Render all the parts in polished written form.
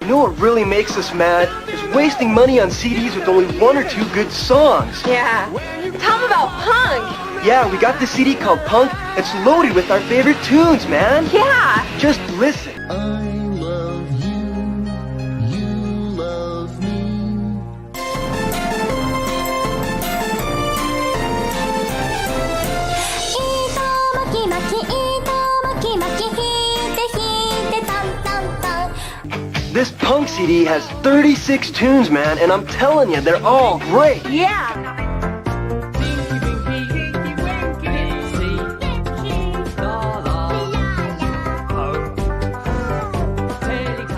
You know what really makes us mad? Is wasting money on CDs with only one or two good songs. Yeah. Tell them about Punk. Yeah, we got this CD called Punk. It's loaded with our favorite tunes, man. Yeah. Just listen. I love you, you love me. This Punk CD has 36 tunes, man, and I'm telling you, they're all great. Yeah.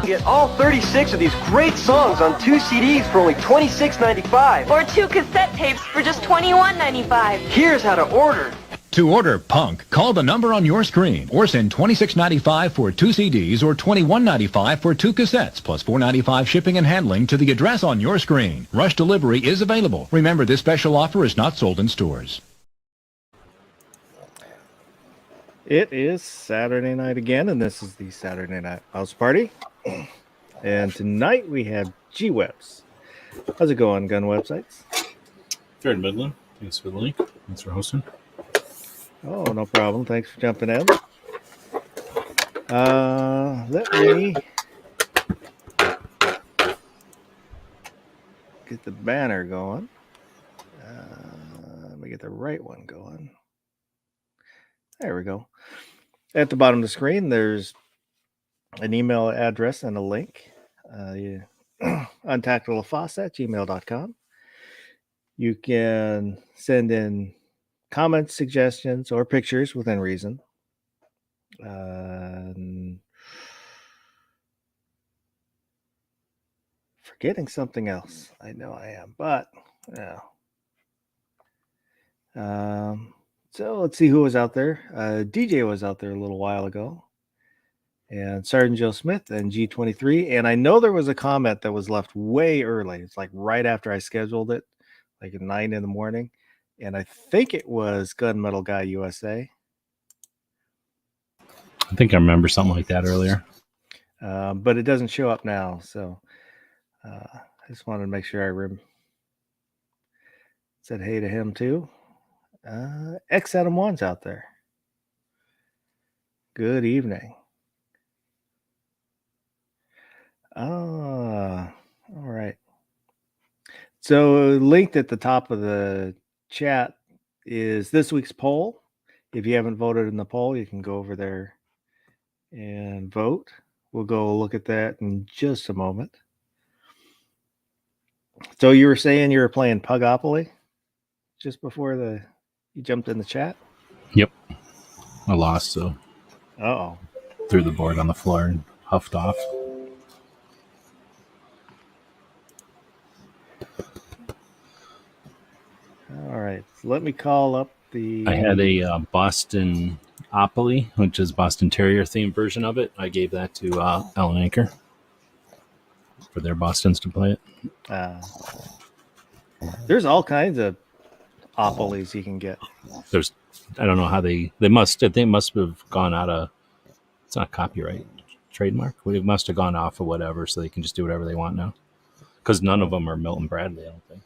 You get all 36 of these great songs on 2 CDs for only $26.95. Or 2 cassette tapes for just $21.95. Here's how to order. To order Punk, call the number on your screen or send $26.95 for 2 CDs or $21.95 for 2 cassettes plus $4.95 shipping and handling to the address on your screen. Rush delivery is available. Remember, this special offer is not sold in stores. It is Saturday night again, and this is the Saturday Night House Party. And tonight we have G-Webs. How's it going, Gun Websites? Fair Midland. Thanks for the link. Thanks for hosting. Oh, no problem. Thanks for jumping in. Let me get the banner going. Let me get the right one going. There we go. At the bottom of the screen, there's an email address and a link. untactedlafosse@gmail.com. You can send in comments, suggestions, or pictures within reason. Forgetting something else. I know I am, but yeah. So let's see who was out there. DJ was out there a little while ago. And Sergeant Joe Smith and G23. And I know there was a comment that was left way early. It's like right after I scheduled it, like at 9 in the morning. And I think it was Gunmetal Guy USA. I think I remember something like that earlier. But it doesn't show up now. So I just wanted to make sure I said hey to him too. X Adam 1's out there. Good evening. All right. So linked at the top of the chat is this week's poll. If you haven't voted in the poll, you can go over there and vote. We'll go look at that in just a moment. So you were saying you were playing Pugopoly just before you jumped in the chat? Yep. I lost, so Uh-oh. threw the board on the floor and huffed off. All right. So let me call up the... I had a Boston Opoly, which is Boston Terrier themed version of it. I gave that to Alan Anchor for their Bostons to play it. There's all kinds of Opolis you can get. I don't know how they must have gone out of, it's not copyright, trademark. It must have gone off of whatever, so they can just do whatever they want now. Because none of them are Milton Bradley, I don't think.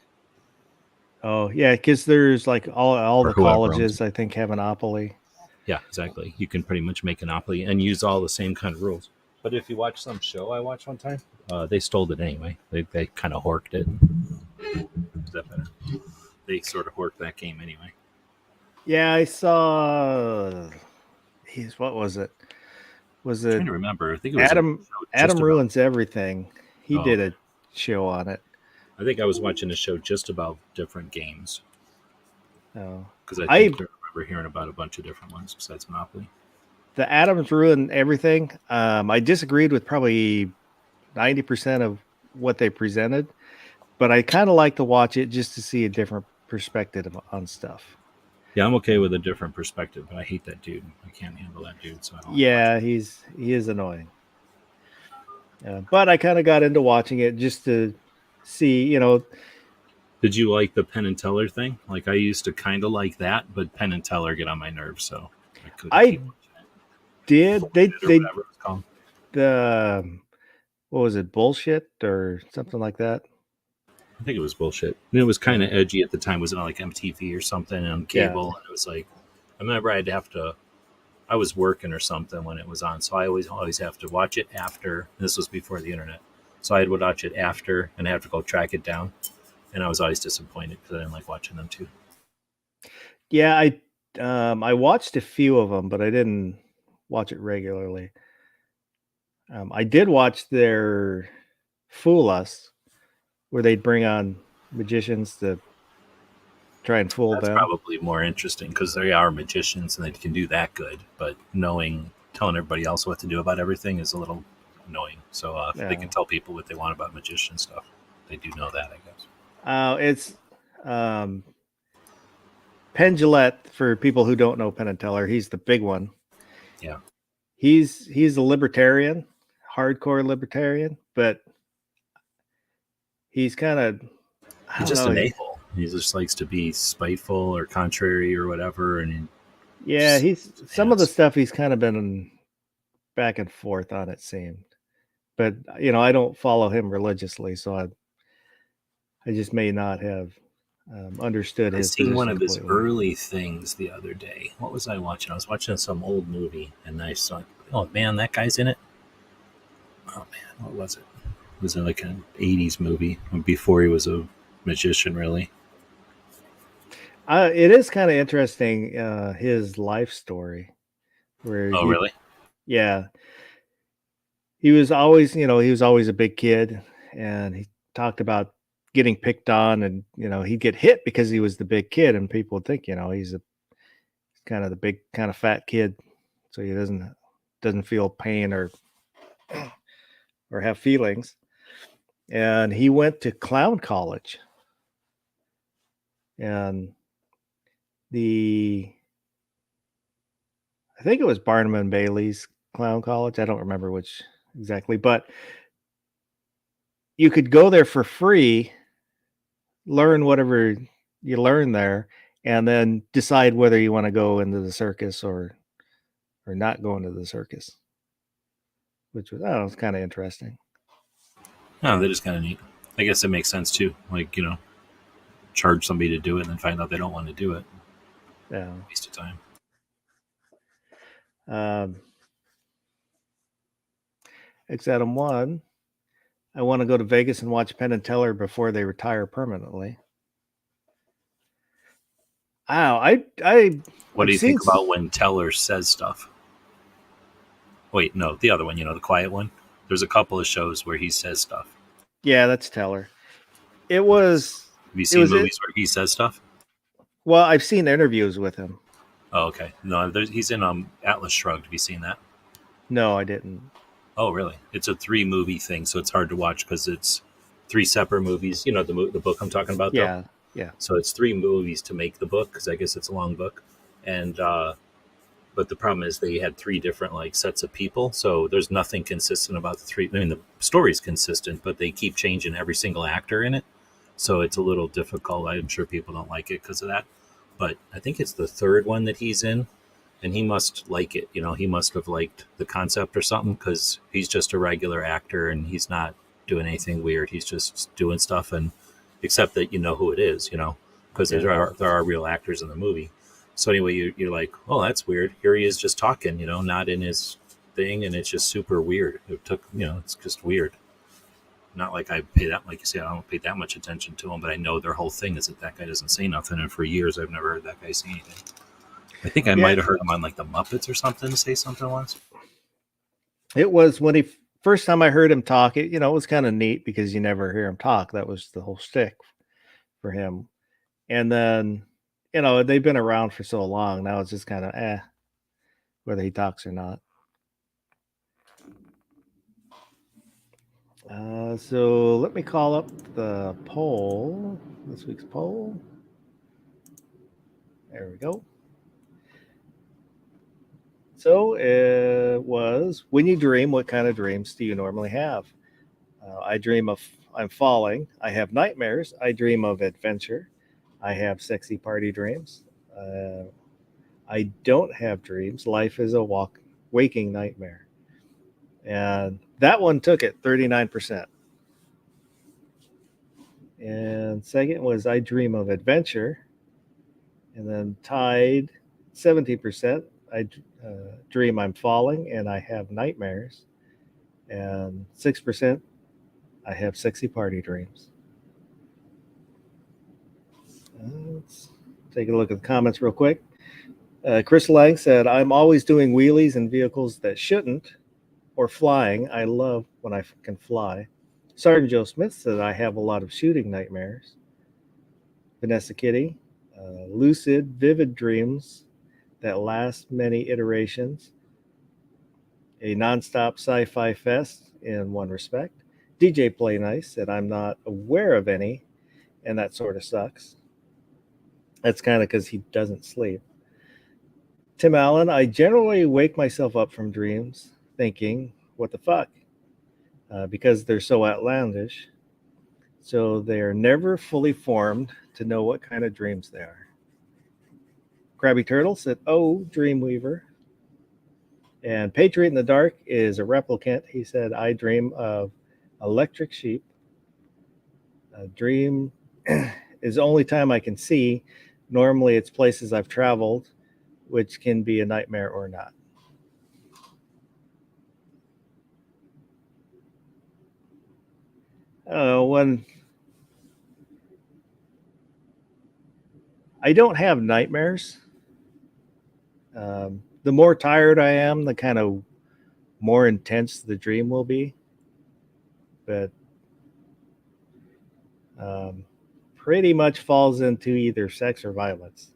Oh, yeah, because there's like all the colleges, owns. I think, have an Opoly. Yeah, exactly. You can pretty much make an Opoly and use all the same kind of rules. But if you watch some show I watched one time, they stole it anyway. They kind of horked it. Is that better? They sort of horked that game anyway. Yeah, I saw. What was it? Was I'm it trying to remember? I think it was Adam Ruins Everything? He did a show on it. I think I was watching a show just about different games. Oh, because I remember hearing about a bunch of different ones besides Monopoly. The Adams Ruin Everything. I disagreed with probably 90% of what they presented, but I kind of like to watch it just to see a different perspective on stuff. Yeah, I'm okay with a different perspective, but I hate that dude. I can't handle that dude. So I don't he is annoying. But I kind of got into watching it just to see, Did you like the Penn and Teller thing? Like I used to kind of like that, but Penn and Teller get on my nerves, so I did. They what was it, bullshit or something like that? I think it was bullshit. It was kind of edgy at the time. Was it on like MTV or something on cable? Yeah. And it was like, I remember I'd have to. I was working or something when it was on, so I always have to watch it after. This was before the internet, so I would watch it after, and I have to go track it down. And I was always disappointed because I didn't like watching them too. Yeah, I watched a few of them, but I didn't watch it regularly. I did watch their Fool Us, where they'd bring on magicians to try and fool That's them. probably more interesting because they are magicians and they can do that good. But telling everybody else what to do about everything is a little annoying. So if they can tell people what they want about magician stuff, they do know that, I guess. It's Penn Jillette, for people who don't know Penn and Teller. He's the big one. Yeah. He's a libertarian, hardcore libertarian, but he's kind of He's just an a-hole. He just likes to be spiteful or contrary or whatever. And he's some of the stuff he's kind of been back and forth on, it seemed. But I don't follow him religiously, so I just may not have understood his. I seen one of his early things the other day. What was I watching? I was watching some old movie, and I saw, oh man, that guy's in it. Oh man, what was it? Was it like an 80s movie before he was a magician, really? It is kind of interesting, his life story. Really? Yeah. He was always a big kid, and he talked about getting picked on, and he'd get hit because he was the big kid, and people would think he's kind of the big kind of fat kid, so he doesn't feel pain or have feelings. And he went to clown college, and I think it was Barnum and Bailey's clown college. I don't remember which exactly, but you could go there for free, learn whatever you learn there, and then decide whether you want to go into the circus or not go into the circus, which was kind of interesting. Oh, that is kind of neat. I guess it makes sense too. Like, charge somebody to do it and then find out they don't want to do it. Yeah. Waste of time. X Adam 1. I want to go to Vegas and watch Penn and Teller before they retire permanently. What do you think about when Teller says stuff? Wait, no, the other one, the quiet one. There's a couple of shows where he says stuff. Yeah, that's Teller. It was. Have you seen movies where he says stuff? Well, I've seen interviews with him. Oh, okay. No, he's in Atlas Shrugged. Have you seen that? No, I didn't. Oh, really? It's a 3-movie thing, so it's hard to watch because it's 3 separate movies. You know the book I'm talking about? Yeah, though? Yeah. So it's 3 movies to make the book because I guess it's a long book. And but the problem is they had 3 different sets of people, so there's nothing consistent about the 3. I mean, the story's consistent, but they keep changing every single actor in it. So it's a little difficult. I'm sure people don't like it because of that. But I think it's the 3rd one that he's in, and he must like it. He must have liked the concept or something because he's just a regular actor and he's not doing anything weird. He's just doing stuff, and except that who it is, because there are real actors in the movie. So anyway, you're like, oh, that's weird. Here he is just talking, not in his thing, and it's just super weird. It took, it's just weird. Not like I pay that, like you said, I don't pay that much attention to him, but I know their whole thing is that guy doesn't say nothing, and for years I've never heard that guy say anything. I think I might have heard him on the Muppets or something say something once. It was when first time I heard him talk. It was kind of neat because you never hear him talk. That was the whole shtick for him. And then they've been around for so long. Now it's just kind of whether he talks or not. So let me call up the poll, this week's poll. There we go. So it was, when you dream, what kind of dreams do you normally have? I dream of I'm falling. I have nightmares. I dream of adventure. I have sexy party dreams. I don't have dreams. Life is a waking nightmare. And that one took it 39%. And second was I Dream of Adventure. And then tied 70%. I Dream I'm Falling and I Have Nightmares. And 6%, I Have Sexy Party Dreams. Let's take a look at the comments real quick. Chris Lang said, I'm always doing wheelies in vehicles that shouldn't, or flying. I love when I can fly. Sergeant Joe Smith said, I have a lot of shooting nightmares. Vanessa Kitty, lucid, vivid dreams that last many iterations. A nonstop sci-fi fest in one respect. DJ Play Nice said, I'm not aware of any, and that sort of sucks. That's kind of because he doesn't sleep. Tim Allen, I generally wake myself up from dreams thinking, what the fuck? Because they're so outlandish. So they are never fully formed to know what kind of dreams they are. Krabby Turtle said, oh, Dreamweaver. And Patriot in the Dark is a replicant. He said, I dream of electric sheep. A dream is the only time I can see. Normally it's places I've traveled, which can be a nightmare or not. When I don't have nightmares, the more tired I am, the kind of more intense the dream will be. But pretty much falls into either sex or violence.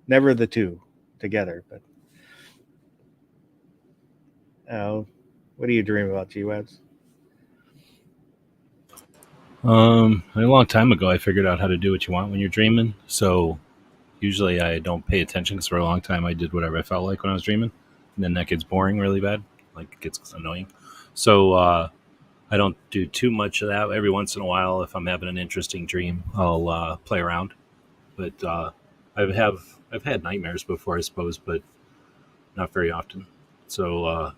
Never the two together. But what do you dream about, G-Webs? A long time ago, I figured out how to do what you want when you're dreaming. So usually I don't pay attention because for a long time I did whatever I felt like when I was dreaming. And then that gets boring really bad. Like it gets annoying. So I don't do too much of that. Every once in a while, if I'm having an interesting dream, I'll play around. But I've had nightmares before, I suppose, but not very often. So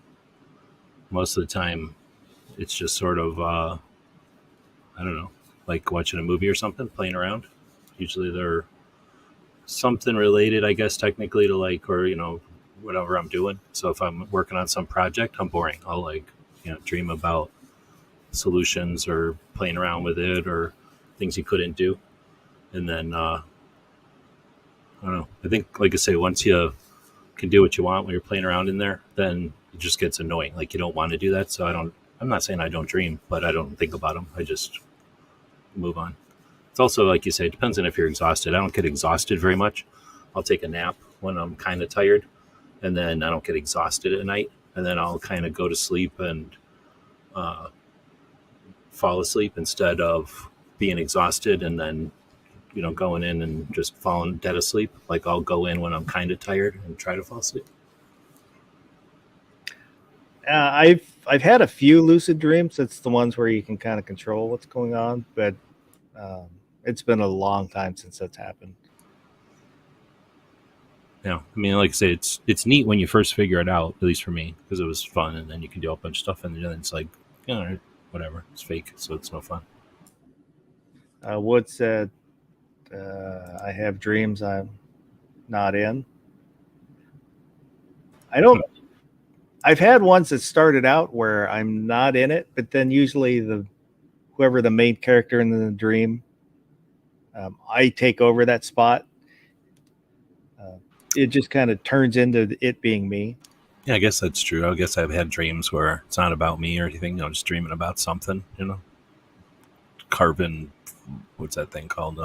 most of the time, it's just sort of I don't know, like watching a movie or something, playing around. Usually they're something related, I guess, technically to like, or, whatever I'm doing. So if I'm working on some project, I'm boring. I'll dream about solutions or playing around with it or things you couldn't do. And then, I don't know. I think, like I say, once you can do what you want when you're playing around in there, then it just gets annoying. Like you don't want to do that. So I'm not saying I don't dream, but I don't think about them. I just move on. It's also, like you say, it depends on if you're exhausted. I don't get exhausted very much. I'll take a nap when I'm kind of tired, and then I don't get exhausted at night, and then I'll kind of go to sleep and fall asleep instead of being exhausted and then, going in and just falling dead asleep. Like I'll go in when I'm kind of tired and try to fall asleep. I've had a few lucid dreams. It's the ones where you can kind of control what's going on, but it's been a long time since that's happened. Yeah, I mean, like I say, it's neat when you first figure it out, at least for me, because it was fun, and then you can do a bunch of stuff, and then it's like, whatever, it's fake, so it's no fun. Wood said, I have dreams I'm not in. I've had ones that started out where I'm not in it, but then usually whoever the main character in the dream, I take over that spot. It just kind of turns into it being me. Yeah, I guess that's true. I guess I've had dreams where it's not about me or anything. Just dreaming about something. Carving. What's that thing called?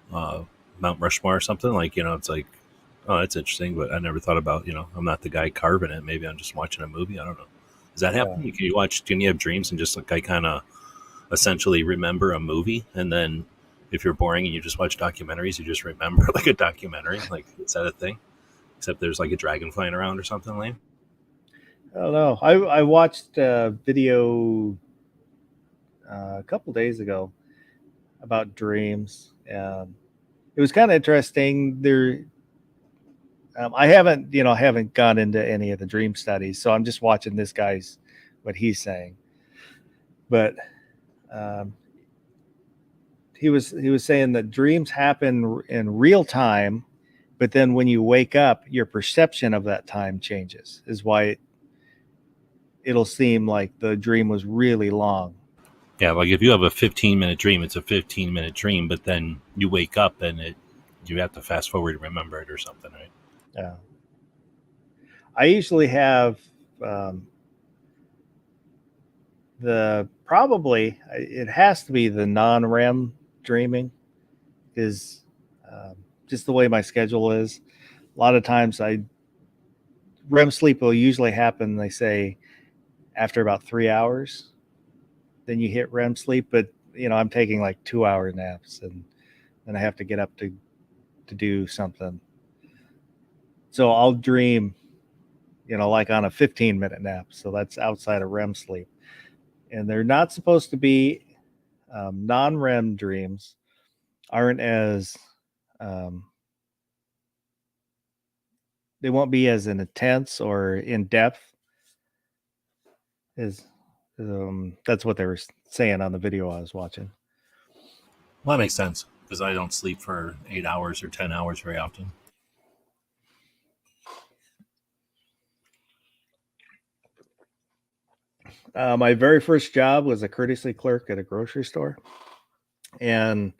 Mount Rushmore or something. Like it's like, oh, that's interesting, but I never thought about. I'm not the guy carving it. Maybe I'm just watching a movie. I don't know. Does that happen? Yeah. Can you have dreams and just like I kind of essentially remember a movie, and then if you're boring and you just watch documentaries, you just remember like a documentary. Like, is that a thing? Except there's like a dragon flying around or something lame. I don't know. I watched a video a couple days ago about dreams. It was kind of interesting. I haven't gone into any of the dream studies, so I'm just watching this guy's what he's saying. But he was saying that dreams happen in real time, but then when you wake up, your perception of that time changes. Is why it'll seem like the dream was really long. Yeah, like if you have a 15-minute dream, it's a 15-minute dream, but then you wake up and you have to fast forward to remember it or something, right? Yeah. I usually have it has to be the non-REM dreaming, is just the way my schedule is. A lot of times REM sleep will usually happen, they say, after about 3 hours. Then you hit REM sleep, but I'm taking like 2-hour naps, and then I have to get up to do something. So I'll dream, like on a 15-minute nap. So that's outside of REM sleep. And they're not supposed to be non-REM dreams aren't as they won't be as intense or in depth as that's what they were saying on the video I was watching. Well, that makes sense because I don't sleep for 8 hours or 10 hours very often. My very first job was a courtesy clerk at a grocery store, and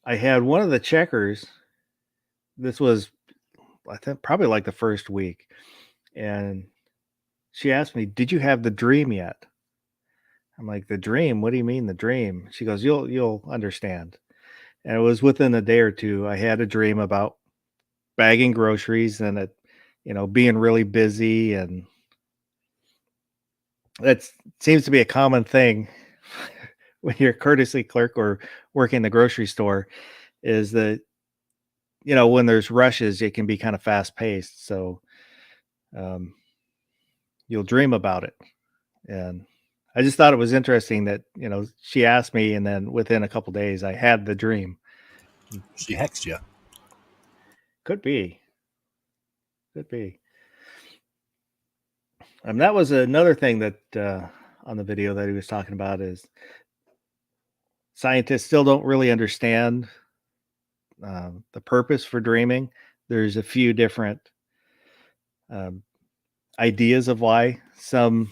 I had one of the checkers. This was, I think, probably like the first week, and she asked me, "Did you have the dream yet?" I'm like, "The dream? What do you mean the dream?" She goes, "You'll understand." And it was within a day or two. I had a dream about bagging groceries and it, being really busy, and that seems to be a common thing when you're a courtesy clerk or working the grocery store, is that when there's rushes, it can be kind of fast paced. So you'll dream about it. And I just thought it was interesting that, she asked me, and then within a couple days I had the dream. She hexed you. Could be. That was another thing that on the video that he was talking about, is scientists still don't really understand the purpose for dreaming. There's a few different ideas of why. Some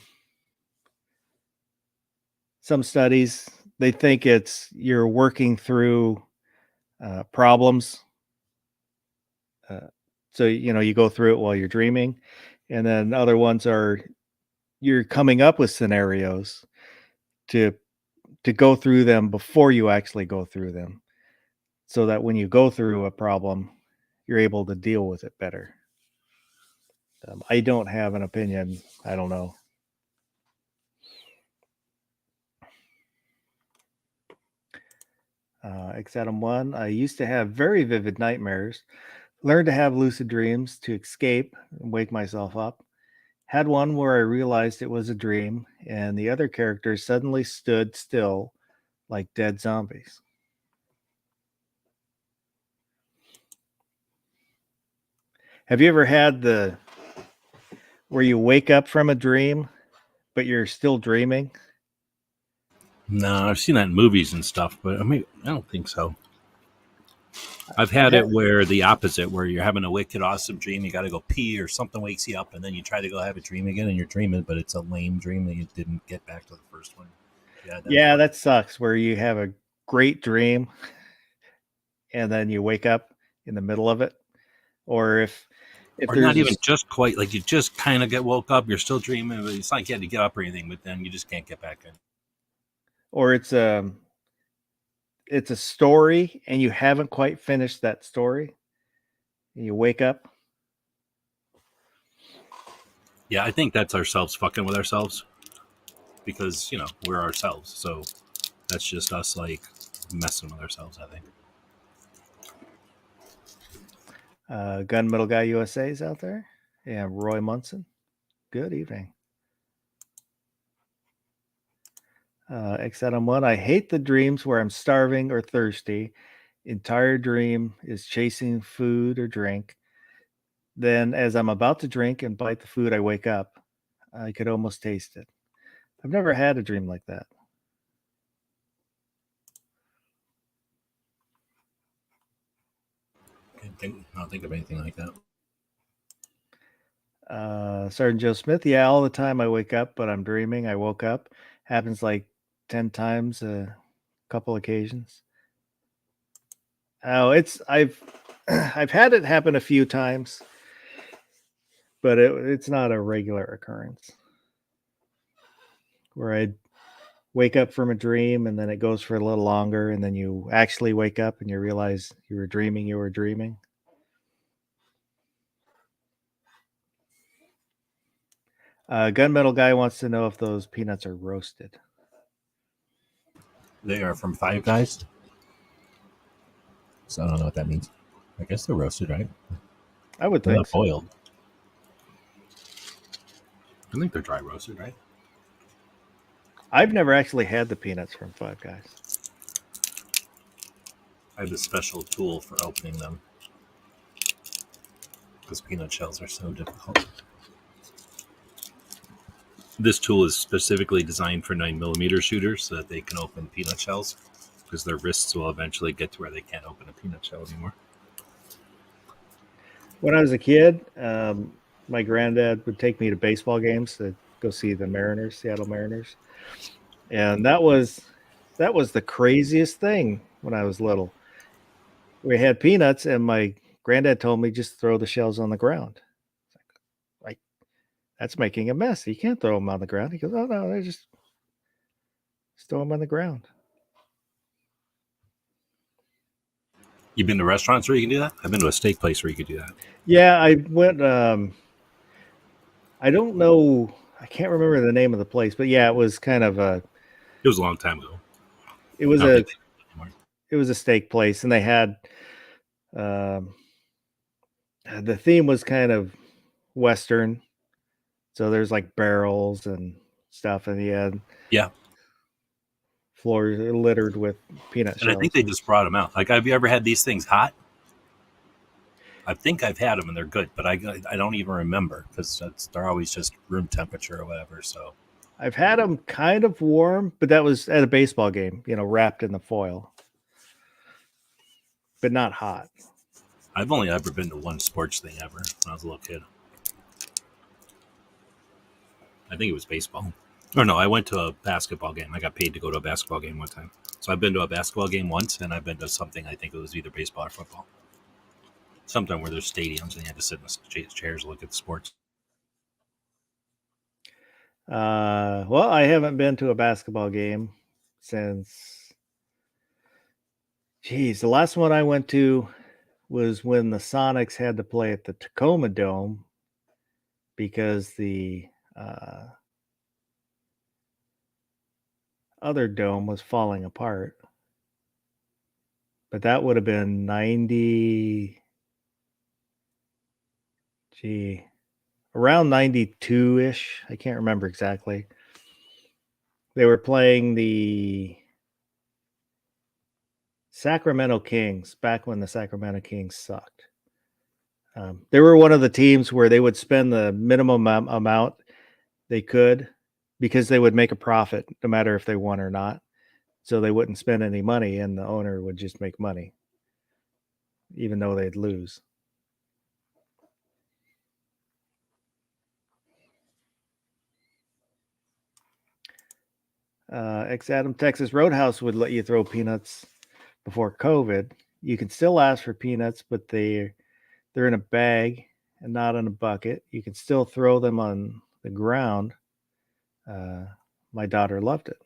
studies, they think it's you're working through problems. So, you go through it while you're dreaming. And then other ones are you're coming up with scenarios to go through them before you actually go through them, so that when you go through a problem, you're able to deal with it better. I don't have an opinion. I don't know. Exatom 1, I used to have very vivid nightmares. Learned to have lucid dreams to escape and wake myself up. Had one where I realized it was a dream and the other characters suddenly stood still like dead zombies. Have you ever had where you wake up from a dream, but you're still dreaming? No, I've seen that in movies and stuff, but I don't think so. I've had it where the opposite, where you're having a wicked awesome dream, you got to go pee or something wakes you up, and then you try to go have a dream again, and you're dreaming, but it's a lame dream that you didn't get back to the first one. Yeah, that sucks. Where you have a great dream, and then you wake up in the middle of it, or or not even just quite, like you just kind of get woke up, you're still dreaming, but it's not like you had to get up or anything, but then you just can't get back in. Or it's a story and you haven't quite finished that story, and you wake up. Yeah, I think that's ourselves fucking with ourselves, because we're ourselves, so that's just us like messing with ourselves, I think. Gunmetal Guy USA is out there. Yeah, Roy Munson. Good evening. Exatom 1, I hate the dreams where I'm starving or thirsty, entire dream is chasing food or drink. Then, as I'm about to drink and bite the food, I wake up. I could almost taste it. I've never had a dream like that. I don't think of anything like that. Sergeant Joe Smith, yeah, all the time I wake up, but I'm dreaming. I woke up. Happens like 10 times a couple occasions. Oh, I've I've had it happen a few times, but it's not a regular occurrence. Where I'd wake up from a dream and then it goes for a little longer, and then you actually wake up and you realize you were dreaming you were dreaming. Gunmetal Guy wants to know if those peanuts are roasted. They are from Five Guys. So I don't know what that means. I guess they're roasted, right? I would They're think not so. boiled. I think they're dry roasted, right? I've never actually had the peanuts from Five Guys. I have a special tool for opening them because peanut shells are so difficult. This tool is specifically designed for 9mm shooters so that they can open peanut shells, because their wrists will eventually get to where they can't open a peanut shell anymore. When I was a kid, my granddad would take me to baseball games to go see the Mariners, Seattle Mariners, and that was the craziest thing when I was little. We had peanuts, and my granddad told me just throw the shells on the ground. Like, that's making a mess. You can't throw them on the ground. He goes, oh no, they just throw them on the ground. You've been to restaurants where you can do that? I've been to a steak place where you could do that. Yeah, I went. I don't know. I can't remember the name of the place, but yeah, it was kind of a. It was a long time ago. It was I don't a. think they do it anymore. It was a steak place, and they had. The theme was kind of Western, so there's like barrels and stuff, and Yeah. floors littered with peanut And shells. I think they just brought them out. Like, have you ever had these things hot? I think I've had them and they're good, but I don't even remember because they're always just room temperature or whatever. So I've had them kind of warm, but that was at a baseball game, wrapped in the foil, but not hot. I've only ever been to one sports thing ever when I was a little kid. I think it was baseball. Or no, I went to a basketball game. I got paid to go to a basketball game one time. So I've been to a basketball game once, and I've been to something, I think it was either baseball or football. Sometime where there's stadiums and you had to sit in the chairs and look at the sports. Well, I haven't been to a basketball game since. Geez, the last one I went to was when the Sonics had to play at the Tacoma Dome because the other dome was falling apart. But that would have been 90. Around 92-ish. I can't remember exactly. They were playing the Sacramento Kings back when the Sacramento Kings sucked. They were one of the teams where they would spend the minimum amount they could because they would make a profit no matter if they won or not. So they wouldn't spend any money and the owner would just make money even though they'd lose. Adam Texas Roadhouse would let you throw peanuts before COVID. You can still ask for peanuts, but they're in a bag and not in a bucket. You can still throw them on the ground. My daughter loved it.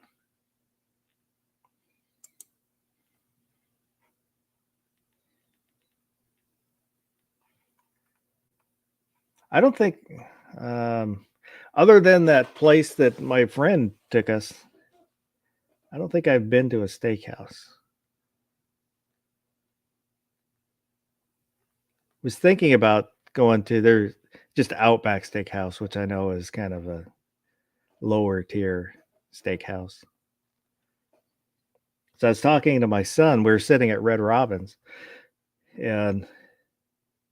I don't think, other than that place that my friend took us, I don't think I've been to a steakhouse. Was thinking about going to their just Outback Steakhouse, which I know is kind of a lower tier steakhouse. So I was talking to my son. We were sitting at Red Robin's, and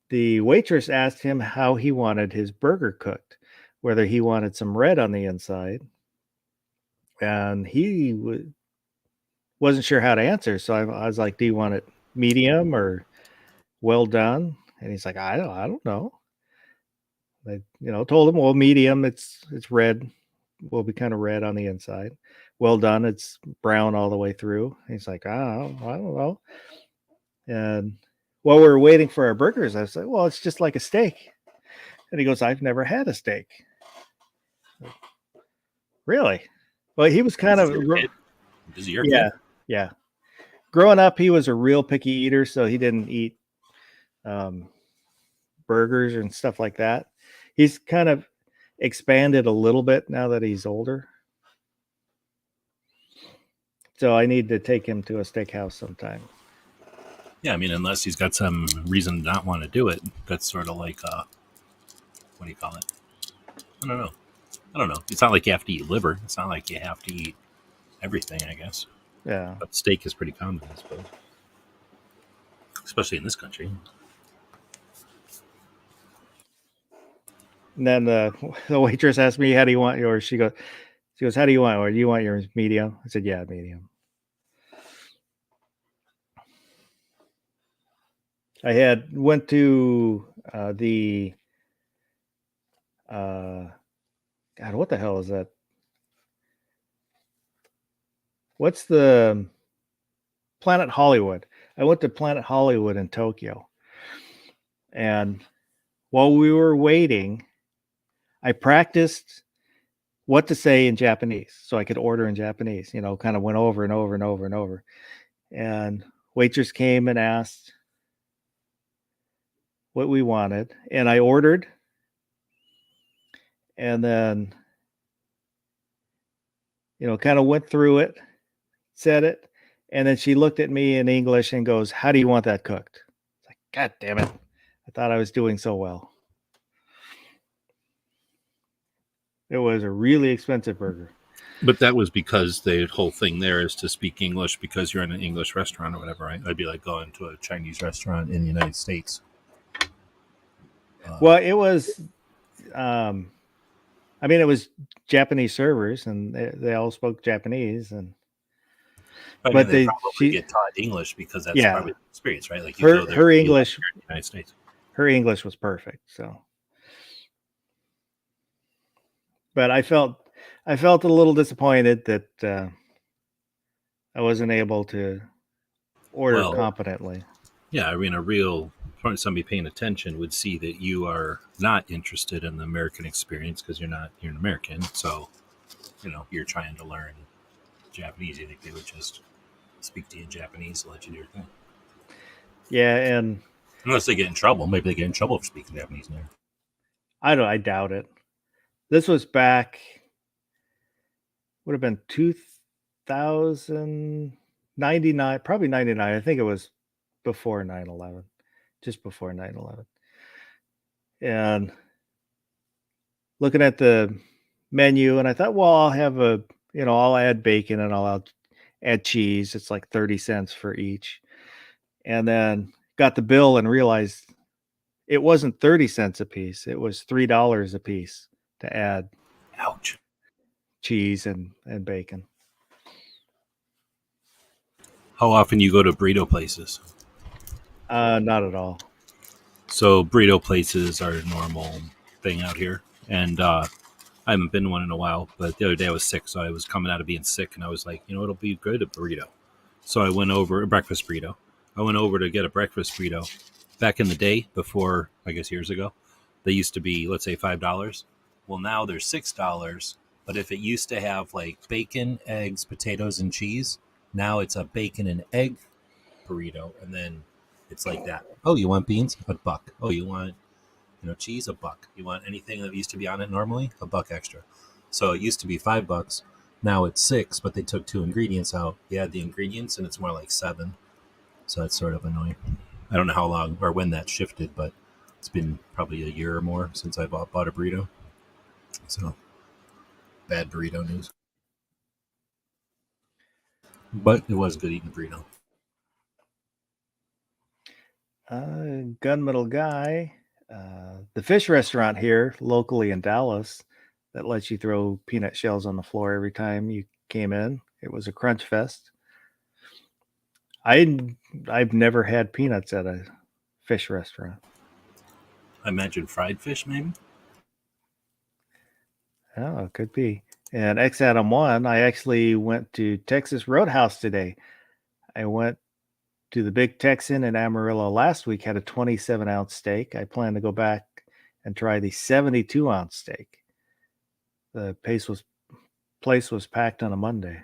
the waitress asked him how he wanted his burger cooked, whether he wanted some red on the inside, and he wasn't sure how to answer. So I was like, "Do you want it medium or well done?" And he's like, "I don't know." I told him, well, medium, it's red, will be kind of red on the inside. Well done, it's brown all the way through. And he's like, I don't know. And while we were waiting for our burgers, I was like, well, it's just like a steak. And he goes, I've never had a steak. Really? Well, he was kind of This is your yeah, kid? yeah. Growing up, he was a real picky eater, so he didn't eat burgers and stuff like that. He's kind of expanded a little bit now that he's older. So I need to take him to a steakhouse sometime. Yeah, I mean, unless he's got some reason to not want to do it. That's sort of like, what do you call it? I don't know. It's not like you have to eat liver. It's not like you have to eat everything, I guess. Yeah. But steak is pretty common, I suppose. Especially in this country. And then the waitress asked me, how do you want yours? She goes, how do you want yours? Do you want yours medium? I said, yeah, medium. I went to the God, what the hell is that? What's the Planet Hollywood? I went to Planet Hollywood in Tokyo. And while we were waiting, I practiced what to say in Japanese so I could order in Japanese, kind of went over and over and over and over. And waitress came and asked what we wanted, and I ordered. And then, kind of went through it, said it, and then she looked at me in English and goes, how do you want that cooked? It's like, God damn it. I thought I was doing so well. It was a really expensive burger. But that was because the whole thing there is to speak English because you're in an English restaurant or whatever, right? That'd be like going to a Chinese restaurant in the United States. Well, it was, it was Japanese servers, and they all spoke Japanese, and but they probably get taught English because that's probably the experience, right? Like her English, in the United States. Her English was perfect. So, but I felt a little disappointed that I wasn't able to order competently. Yeah, I mean, somebody paying attention would see that you are not interested in the American experience because you're an American. So, you're trying to learn Japanese. You think they would just speak to you in Japanese and let you do your thing? Yeah, and unless they get in trouble, maybe they get in trouble for speaking Japanese now. I doubt it. This was back, would have been 2099, probably 99. I think it was before 9/11, just before 9/11. And looking at the menu, and I thought, well, I'll have I'll add bacon and I'll add cheese. It's like 30 cents for each. And then got the bill and realized it wasn't 30 cents a piece. It was $3 a piece to add cheese and bacon. How often you go to burrito places? Not at all. So burrito places are a normal thing out here. And I haven't been to one in a while, but the other day I was sick. So I was coming out of being sick and I was like, it'll be good, a burrito. So I went over, a breakfast burrito. I went over to get a breakfast burrito. Back in the day, before, I guess years ago, they used to be, let's say, $5. Well, now they're $6. But if it used to have like bacon, eggs, potatoes, and cheese, now it's a bacon and egg burrito. And then it's like that. Oh, you want beans? $1. Oh, you want cheese? $1. You want anything that used to be on it normally? $1 extra. So it used to be $5. Now it's $6, but they took 2 ingredients out. You add the ingredients and it's more like $7. So that's sort of annoying. I don't know how long or when that shifted, but it's been probably a year or more since I bought a burrito. So bad burrito news. But it was good eating the burrito. Gunmetal Guy, the fish restaurant here locally in Dallas that lets you throw peanut shells on the floor every time you came in. It was a crunch fest. I've never had peanuts at a fish restaurant. I imagine fried fish, maybe. Oh, it could be. And X Adam 1, I actually went to Texas Roadhouse today. I went to the Big Texan in Amarillo last week, had a 27-ounce steak. I plan to go back and try the 72-ounce steak. The place was packed on a Monday.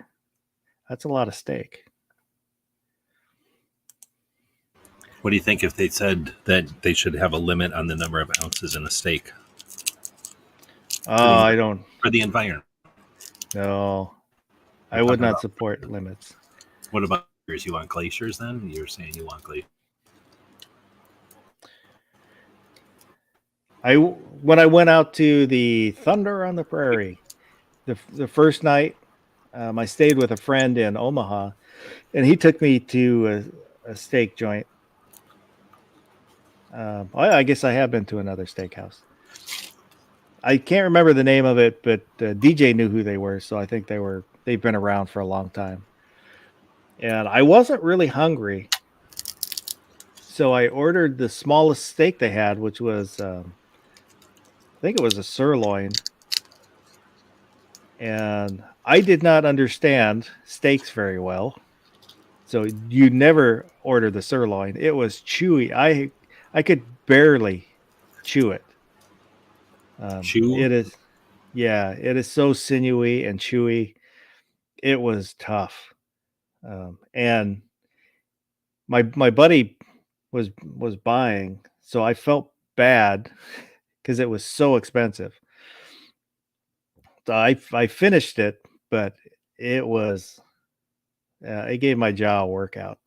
That's a lot of steak. What do you think if they said that they should have a limit on the number of ounces in a steak I don't for the environment? know. I would not support limits. What about yours? You want glaciers then? You're saying you want glaciers. When I went out to the Thunder on the Prairie, the first night, I stayed with a friend in Omaha, and he took me to a steak joint. I guess I have been to another steakhouse. I can't remember the name of it, but DJ knew who they were, so I think they've been around for a long time. And I wasn't really hungry, so I ordered the smallest steak they had, which was I think it was a sirloin. And I did not understand steaks very well, so you never order the sirloin. It was chewy. I could barely chew it. Chew? It is, yeah, it is so sinewy and chewy. It was tough. And my buddy was buying, so I felt bad because it was so expensive. So I finished it, but it was it gave my jaw a workout.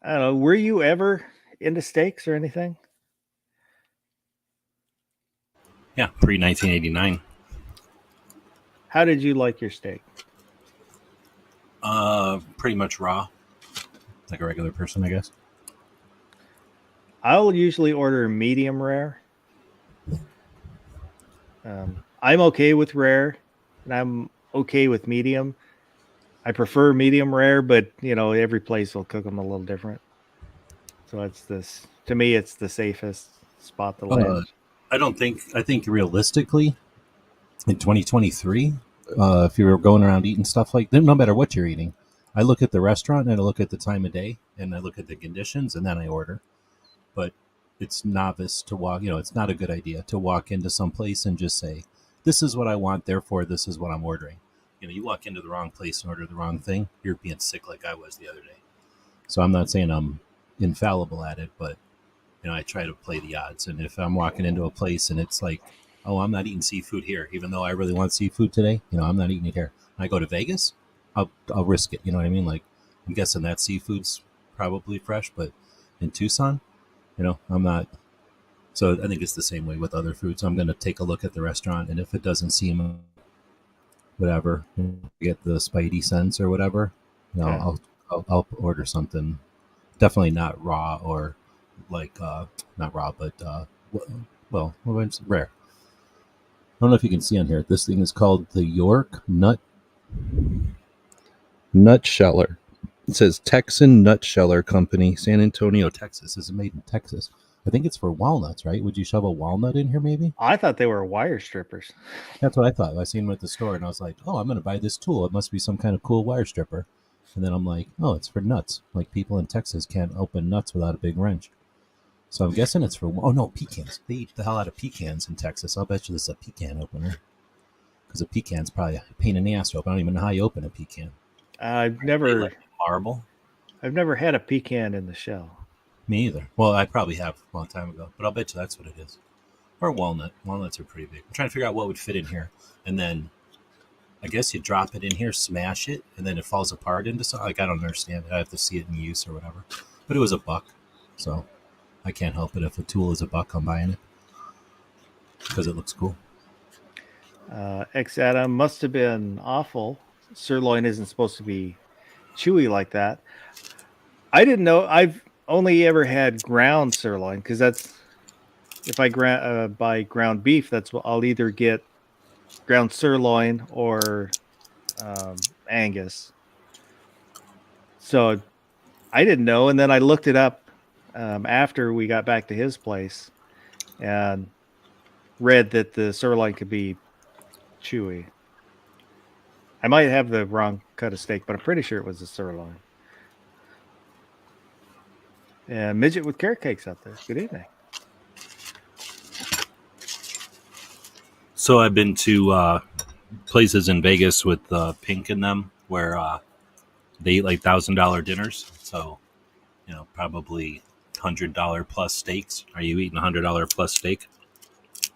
I don't know. Were you ever into steaks or anything? Yeah, pre-1989. How did you like your steak? Pretty much raw, like a regular person, I guess. I'll usually order medium rare. I'm okay with rare, and I'm okay with medium. I prefer medium rare, but every place will cook them a little different. So to me, it's the safest spot to land. I think realistically, in 2023, if you were going around eating stuff like that, no matter what you're eating, I look at the restaurant and I look at the time of day and I look at the conditions and then I order. But it's novice to walk, it's not a good idea to walk into some place and just say, this is what I want, therefore this is what I'm ordering. You walk into the wrong place and order the wrong thing, you're being sick like I was the other day. So I'm not saying I'm infallible at it, but I try to play the odds. And if I'm walking into a place and it's like, oh, I'm not eating seafood here, even though I really want seafood today, I'm not eating it here. When I go to Vegas, I'll risk it. You know what I mean? Like, I'm guessing that seafood's probably fresh, but in Tucson, I'm not. So I think it's the same way with other foods. I'm going to take a look at the restaurant, and if it doesn't seem whatever, get the spidey sense or whatever, Okay. I'll order something. Definitely not raw or like not raw, but well, it's rare. I don't know if you can see on here. This thing is called the York Nutsheller. It says Texan Nutsheller Company, San Antonio, Texas. This is made in Texas. I think it's for walnuts, right? Would you shove a walnut in here, maybe? I thought they were wire strippers. That's what I thought. I seen them at the store, and I was like, "Oh, I'm going to buy this tool. It must be some kind of cool wire stripper." And then I'm like, "Oh, it's for nuts. Like people in Texas can't open nuts without a big wrench." So I'm guessing it's for. Oh no, pecans. They eat the hell out of pecans in Texas. I'll bet you this is a pecan opener, because a pecan's probably a pain in the ass to open. I don't even know how you open a pecan. I've They never like marble. had a pecan in the shell. Me either. Well, I probably have a long time ago, but I'll bet you that's what it is. Or walnut. Walnuts are pretty big. I'm trying to figure out what would fit in here. And then I guess you drop it in here, smash it, and then it falls apart into something. Like, I don't understand it. I have to see it in use or whatever. But it was $1, so I can't help it. If a tool is $1, I'm buying it because it looks cool. X Adam must have been awful. Sirloin isn't supposed to be chewy like that. I didn't know. I've only ever had ground sirloin because that's if I buy ground beef, that's what I'll either get ground sirloin or Angus. So I didn't know, and then I looked it up after we got back to his place and read that the sirloin could be chewy. I might have the wrong cut of steak, but I'm pretty sure it was a sirloin. And Midget with carrot cakes out there. Good evening. So I've been to places in Vegas with Pink in them where they eat like $1,000 dinners. So, probably $100 plus steaks. Are you eating $100 plus steak?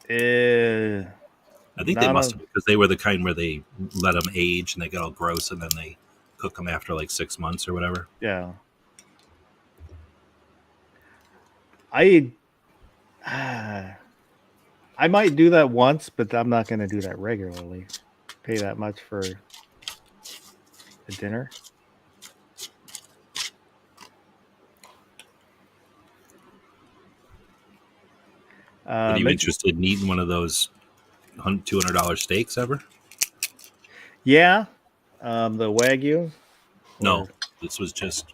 I think they must have, because they were the kind where they let them age and they get all gross and then they cook them after like 6 months or whatever. Yeah. I might do that once, but I'm not going to do that regularly. Pay that much for a dinner. Are you interested in eating one of those $200 steaks ever? Yeah. The Wagyu? No, it was just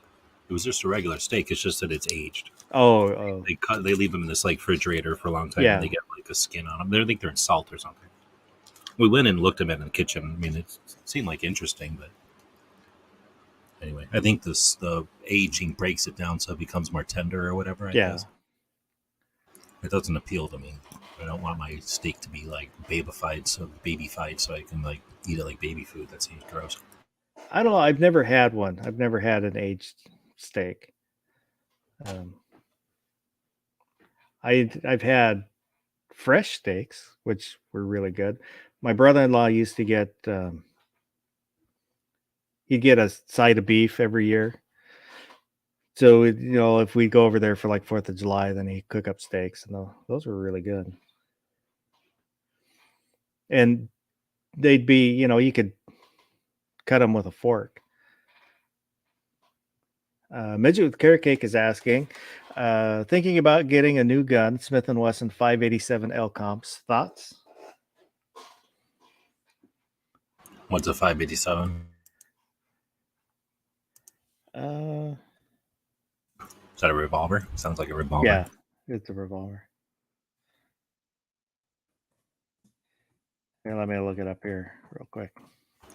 a regular steak. It's just that it's aged. Oh. They leave them in this like refrigerator for a long time, and they get like a skin on them. I think they're in salt or something. We went and looked at them in the kitchen. I mean, it seemed like interesting, but anyway, I think the aging breaks it down so it becomes more tender or whatever. I guess. It doesn't appeal to me. I don't want my steak to be like babyfied so I can like eat it like baby food. That seems gross. I don't know. I've never had one. I've never had an aged steak. I've had fresh steaks, which were really good. My brother-in-law used to get he'd get a side of beef every year. So if we go over there for like 4th of July, then he'd cook up steaks, and those were really good. And they'd be, you could cut them with a fork. Midget with carrot cake is asking, thinking about getting a new gun, Smith & Wesson 587 L Comps. Thoughts? What's a 587? Is that a revolver? Sounds like a revolver. Yeah, it's a revolver. Here, let me look it up here real quick.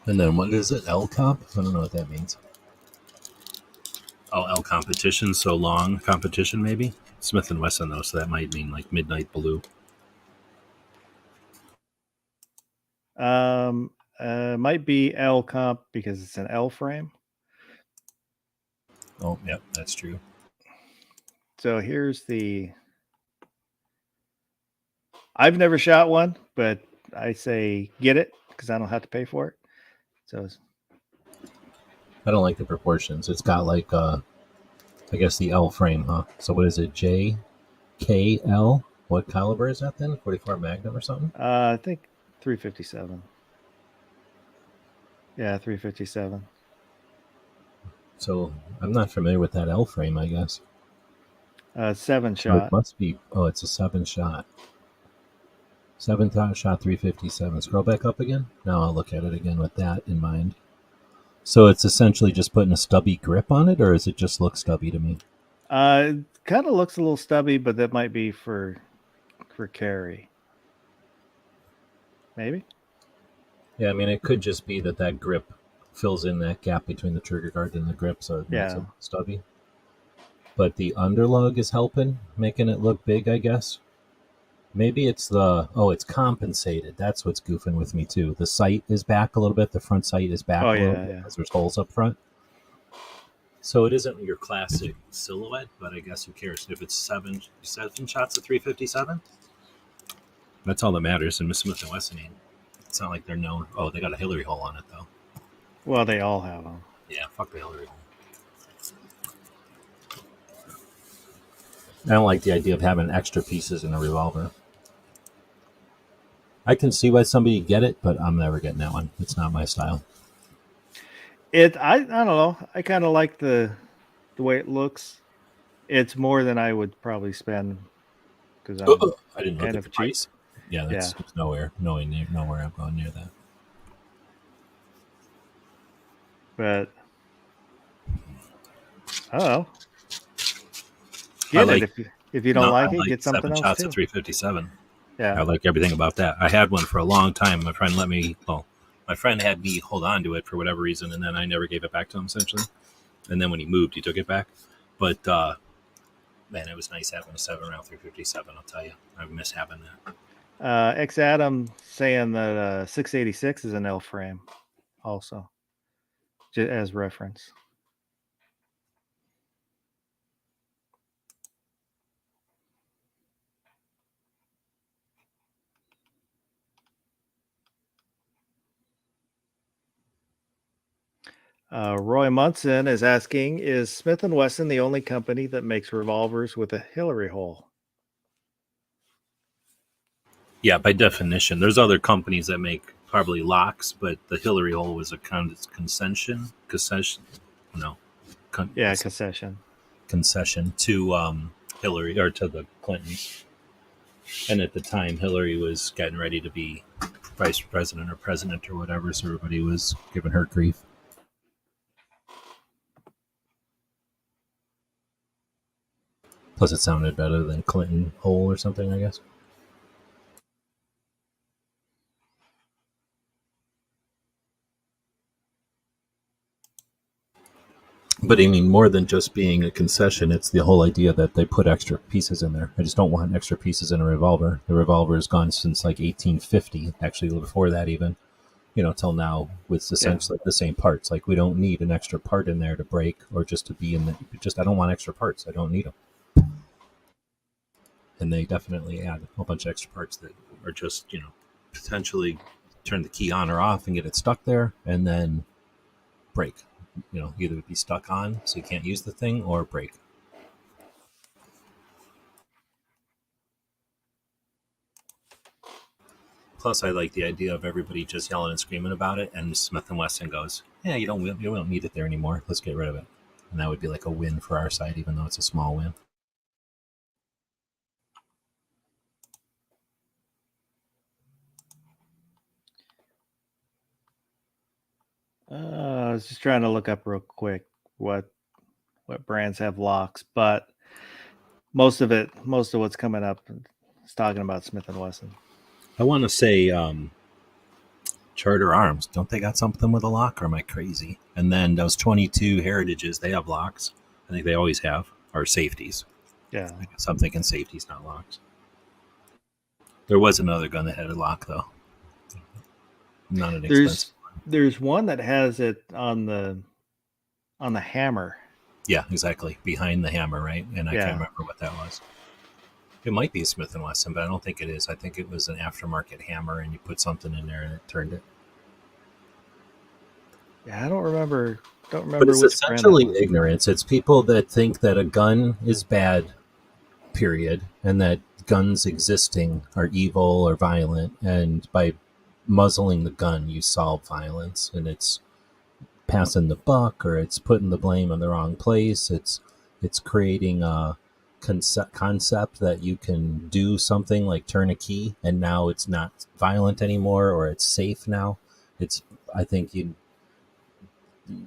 And then what is it? L comp? I don't know what that means. Oh, L competition, so long competition maybe? Smith & Wesson though, so that might mean like midnight blue. Might be L comp because it's an L frame. Oh, yep, that's true. So here's I've never shot one, but I say get it because I don't have to pay for it. So I don't like the proportions. It's got like I guess the L frame, huh? So what is it? JKL? What caliber is that then? 44 Magnum or something? I think 357. Yeah, 357. So I'm not familiar with that L frame, I guess. 7 So shot. it must be. Oh, it's a 7 shot. 7 shot 357. Scroll back up again. Now I'll look at it again with that in mind. So it's essentially just putting a stubby grip on it, or does it just look stubby to me? It kind of looks a little stubby, but that might be for carry. Maybe. Yeah, I mean, it could just be that grip fills in that gap between the trigger guard and the grip, so it makes it stubby. But the underlug is helping, making it look big, I guess. Maybe it's it's compensated. That's what's goofing with me, too. The sight is back a little bit. The front sight is back a little bit because there's holes up front. So it isn't your classic silhouette, but I guess who cares? If it's 7 shots at 357, that's all that matters. And Smith & Wesson ain't It's not like they're known. Oh, they got a Hillary hole on it though. Well, they all have them. Yeah, fuck the Hillary hole. I don't like the idea of having extra pieces in a revolver. I can see why somebody get it, but I'm never getting that one. It's not my style. I don't know. I kind of like the way it looks. It's more than I would probably spend because I'm I didn't look kind at of the cheap. price. Yeah, that's nowhere I'm going near that. But I don't know. I Get like- it if you don't like I it. Get something 7 else shots too. at 357. Yeah. I like everything about that. I had one for a long time. My friend let me. Well, my friend had me hold on to it for whatever reason, and then I never gave it back to him. Essentially, and then when he moved, he took it back. But man, it was nice having a 7-round 357. I'll tell you, I miss having that. X Adam saying that 686 is an L frame, also, as reference. Roy Munson is asking, is Smith & Wesson the only company that makes revolvers with a Hillary hole? Yeah, by definition, there's other companies that make probably locks, but the Hillary hole was a kind of concession. No, Concession. concession to Hillary or to the Clintons. And at the time, Hillary was getting ready to be vice president or president or whatever, so everybody was giving her grief. Plus, it sounded better than Clinton hole or something, I guess. But I mean, more than just being a concession, it's the whole idea that they put extra pieces in there. I just don't want extra pieces in a revolver. The revolver has gone since like 1850, actually before that even, till now with essentially the same parts. Like we don't need an extra part in there to break or just to be in the. I don't want extra parts. I don't need them. And they definitely add a whole bunch of extra parts that are just, potentially turn the key on or off and get it stuck there and then break. Either be stuck on so you can't use the thing or break. Plus, I like the idea of everybody just yelling and screaming about it, and Smith & Wesson goes, yeah, you don't need it there anymore. Let's get rid of it. And that would be like a win for our side, even though it's a small win. I was just trying to look up real quick what brands have locks, but most of what's coming up is talking about Smith & Wesson. I want to say Charter Arms. Don't they got something with a lock, or am I crazy? And then those 22 Heritages, they have locks. I think they always have, or safeties. Yeah. So I'm thinking safeties, not locks. There was another gun that had a lock, though. Not an expensive. There's one that has it on the hammer. Yeah, exactly. Behind the hammer, right? And I can't remember what that was. It might be a Smith & Wesson, but I don't think it is. I think it was an aftermarket hammer, and you put something in there and it turned it. Yeah, I don't remember. But it's essentially ignorance. It's people that think that a gun is bad, period, and that guns existing are evil or violent, and by muzzling the gun, you solve violence, and it's passing the buck, or it's putting the blame in the wrong place. It's creating a concept that you can do something like turn a key, and now it's not violent anymore, or it's safe now. I think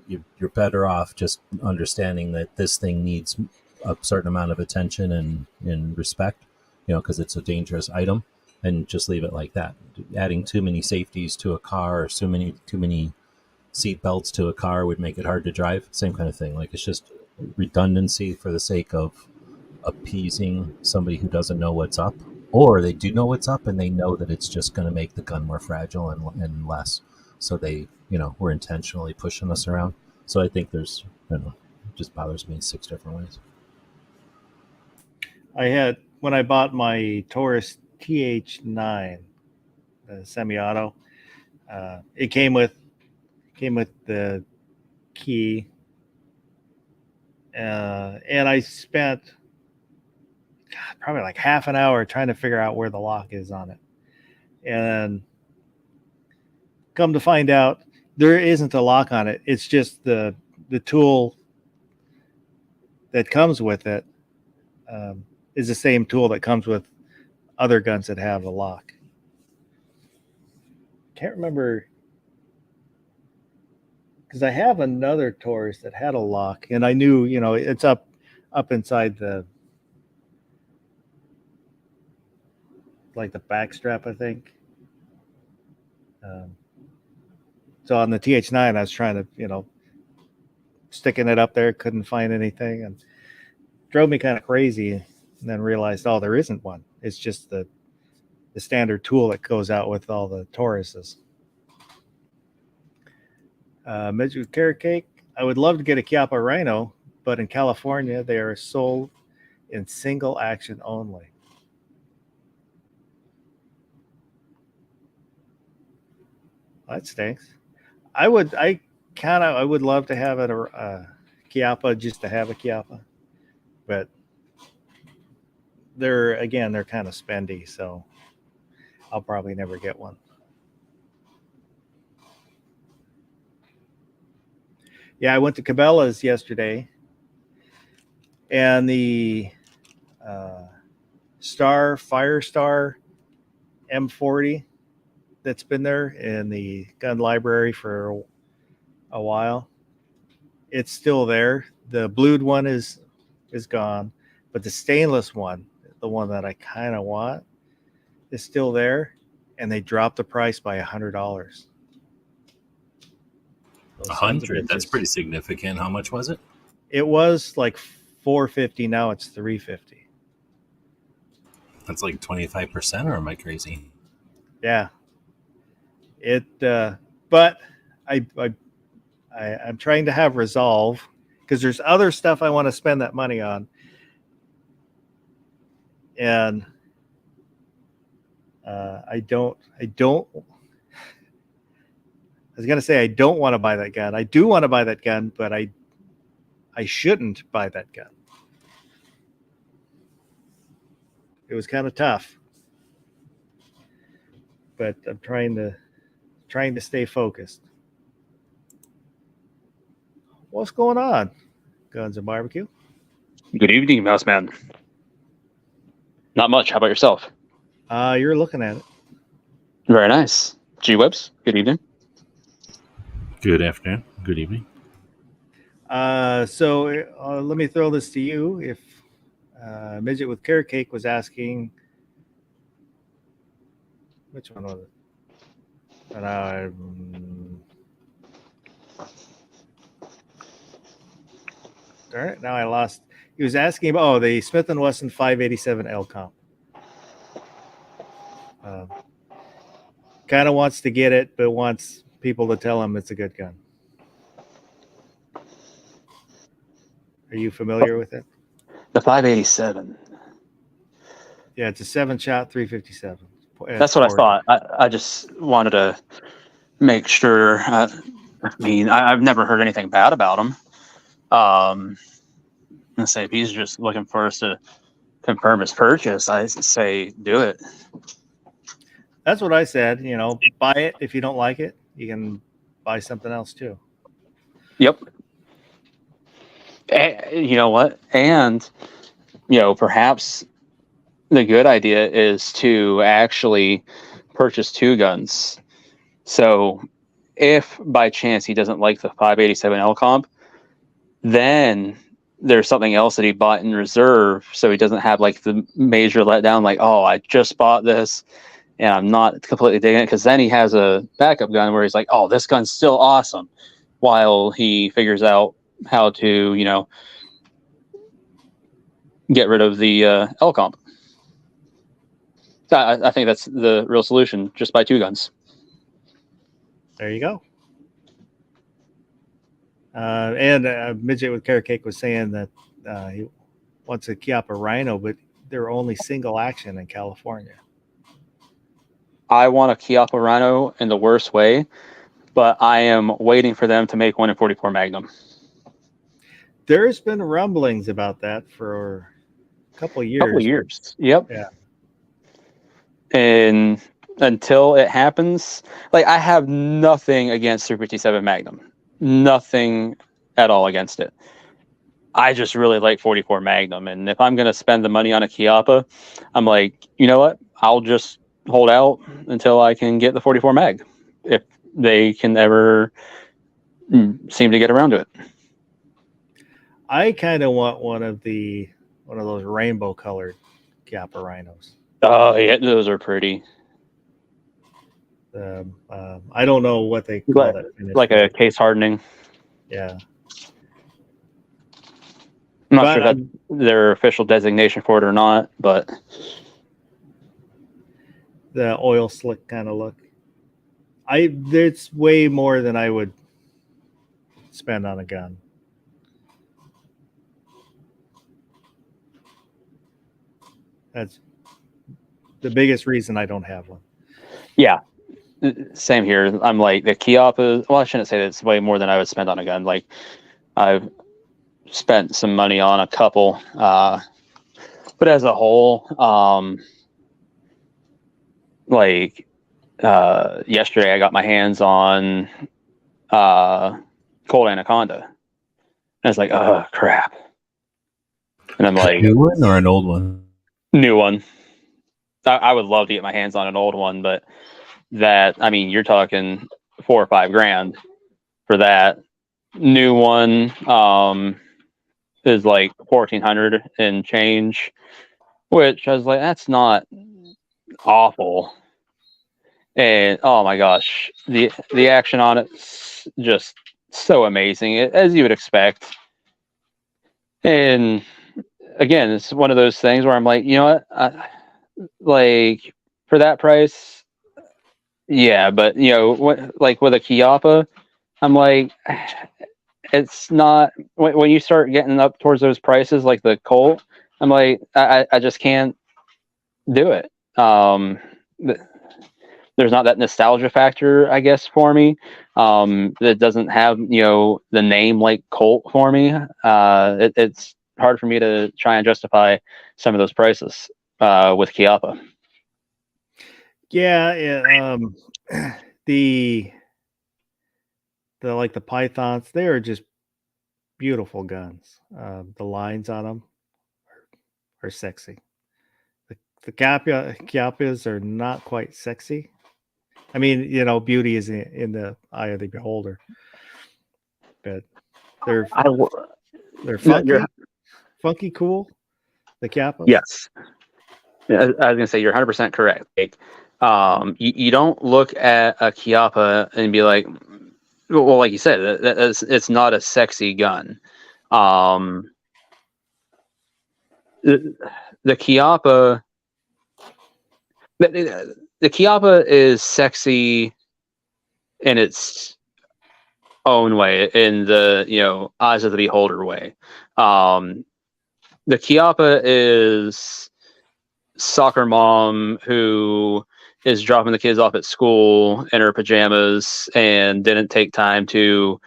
you're better off just understanding that this thing needs a certain amount of attention and respect, because it's a dangerous item, and just leave it like that. Adding too many safeties to a car or too many seat belts to a car would make it hard to drive. Same kind of thing. Like, it's just redundancy for the sake of appeasing somebody who doesn't know what's up, or they do know what's up and they know that it's just going to make the gun more fragile and less. So they, we're intentionally pushing us around. So I think there's, it just bothers me in 6 different ways. When I bought my Taurus TH9 semi-auto, It came with the key, and I spent probably like half an hour trying to figure out where the lock is on it, and come to find out there isn't a lock on it. It's just the tool that comes with it is the same tool that comes with other guns that have a lock. Can't remember, because I have another Taurus that had a lock, and I knew, it's up inside the back strap, I think. So on the TH9, I was trying to, sticking it up there, couldn't find anything, and drove me kind of crazy. And then realized, oh, there isn't one. It's just the standard tool that goes out with all the Tauruses. Midget with Carrot Cake. I would love to get a Chiappa Rhino, but in California, they are sold in single action only. That stinks. I would love to have a Chiappa, just to have a Chiappa, but they're kind of spendy, so I'll probably never get one. Yeah, I went to Cabela's yesterday, and the Firestar M40 that's been there in the gun library for a while, it's still there. The blued one is gone, but the stainless one, the one that I kind of want, is still there, and they dropped the price by $100. $100? That's pretty significant. How much was it? It was like $450. Now it's $350. That's like 25%, or am I crazy? Yeah. But I'm trying to have resolve, because there's other stuff I want to spend that money on, and I don't. I was gonna say I don't want to buy that gun. I do want to buy that gun, but I shouldn't buy that gun. It was kind of tough, but I'm trying to stay focused. What's going on? Guns and Barbecue. Good evening, Mouse Man. Not much. How about yourself? You're looking at it. Very nice. G-Webs, good evening. Good afternoon. Good evening. So let me throw this to you. If Midget with Carrot Cake was asking, which one was it? Darn it, now I lost. He was asking about the Smith & Wesson 587 L Comp. Kind of wants to get it, but wants people to tell him it's a good gun. Are you familiar with it? The 587. Yeah, it's a 7-shot 357. That's what I thought. I just wanted to make sure. I've never heard anything bad about him. Let's say if he's just looking for us to confirm his purchase, I say do it. That's what I said. Buy it. If you don't like it, you can buy something else too. Yep. You know what? And, perhaps the good idea is to actually purchase two guns. So if by chance he doesn't like the 587 L Comp, then there's something else that he bought in reserve, so he doesn't have like the major letdown, like, oh, I just bought this and I'm not completely digging it, because then he has a backup gun where he's like, oh, this gun's still awesome, while he figures out how to, get rid of the L Comp. So I think that's the real solution, just buy two guns. There you go. And Midget with Carrot Cake was saying that he wants a Chiappa Rhino, but they're only single action in California. I want a Chiappa Rhino in the worst way, but I am waiting for them to make one in 44 Magnum. There's been rumblings about that for a couple of years. Couple of years. Yep. Yeah. And until it happens, like, I have nothing against 357 Magnum. Nothing at all against it. I just really like 44 Magnum. And if I'm going to spend the money on a Chiappa, I'm like, you know what? I'll just hold out until I can get the 44 Mag, if they can ever seem to get around to it. I kind of want one of those rainbow colored Chiappa Rhinos. Oh, yeah, those are pretty. I don't know what they call that finish. Like a case hardening. Yeah. I'm not sure that's their official designation for it or not, but the oil slick kind of look. It's way more than I would spend on a gun. That's the biggest reason I don't have one. yeah, same here. I'm like, the Chiappa. Well, I shouldn't say that it's way more than I would spend on a gun. Like, I've spent some money on a couple, but as a whole, yesterday I got my hands on Colt Anaconda. And I was like, oh crap. And I'm like, New one or an old one? new one. I would love to get my hands on an old one, but you're talking $4 or $5 grand for that. New one is like 1,400 and change, which I was like, that's not awful. And oh my gosh, the action on it's just so amazing, as you would expect. And again, it's one of those things where I'm like, you know what, like, for that price, yeah, but you know, like with a Chiappa, I'm like, it's not, when you start getting up towards those prices, like the Colt, I'm like, I just can't do it. There's not that nostalgia factor, I guess, for me. That doesn't have, you know, the name like Colt for me. It's hard for me to try and justify some of those prices with Chiappa. Yeah, the the Pythons, they are just beautiful guns. The lines on them are sexy. The Chiappas are not quite sexy. I mean, you know, beauty is in the eye of the beholder. But they're funky cool. The Chiappas. Yes. I was gonna say you're 100% correct. Like, you don't look at a Chiappa and be like, well, like you said, it's not a sexy gun. The Chiappa, the Chiappa is sexy in its own way, in the, you know, eyes of the beholder way. The Chiappa is soccer mom who is dropping the kids off at school in her pajamas and didn't take time to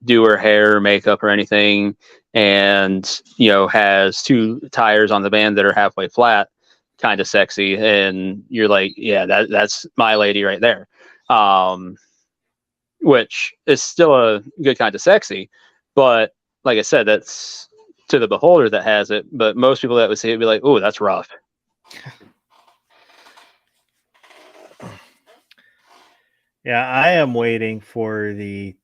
do her hair, makeup, or anything, and, you know, has 2 tires on the band that are halfway flat, kind of sexy. And you're like, yeah, that's my lady right there. Which is still a good kind of sexy, but like I said, that's to the beholder that has it. But most people that would see it would be like, oh, that's rough. Yeah, I am waiting for the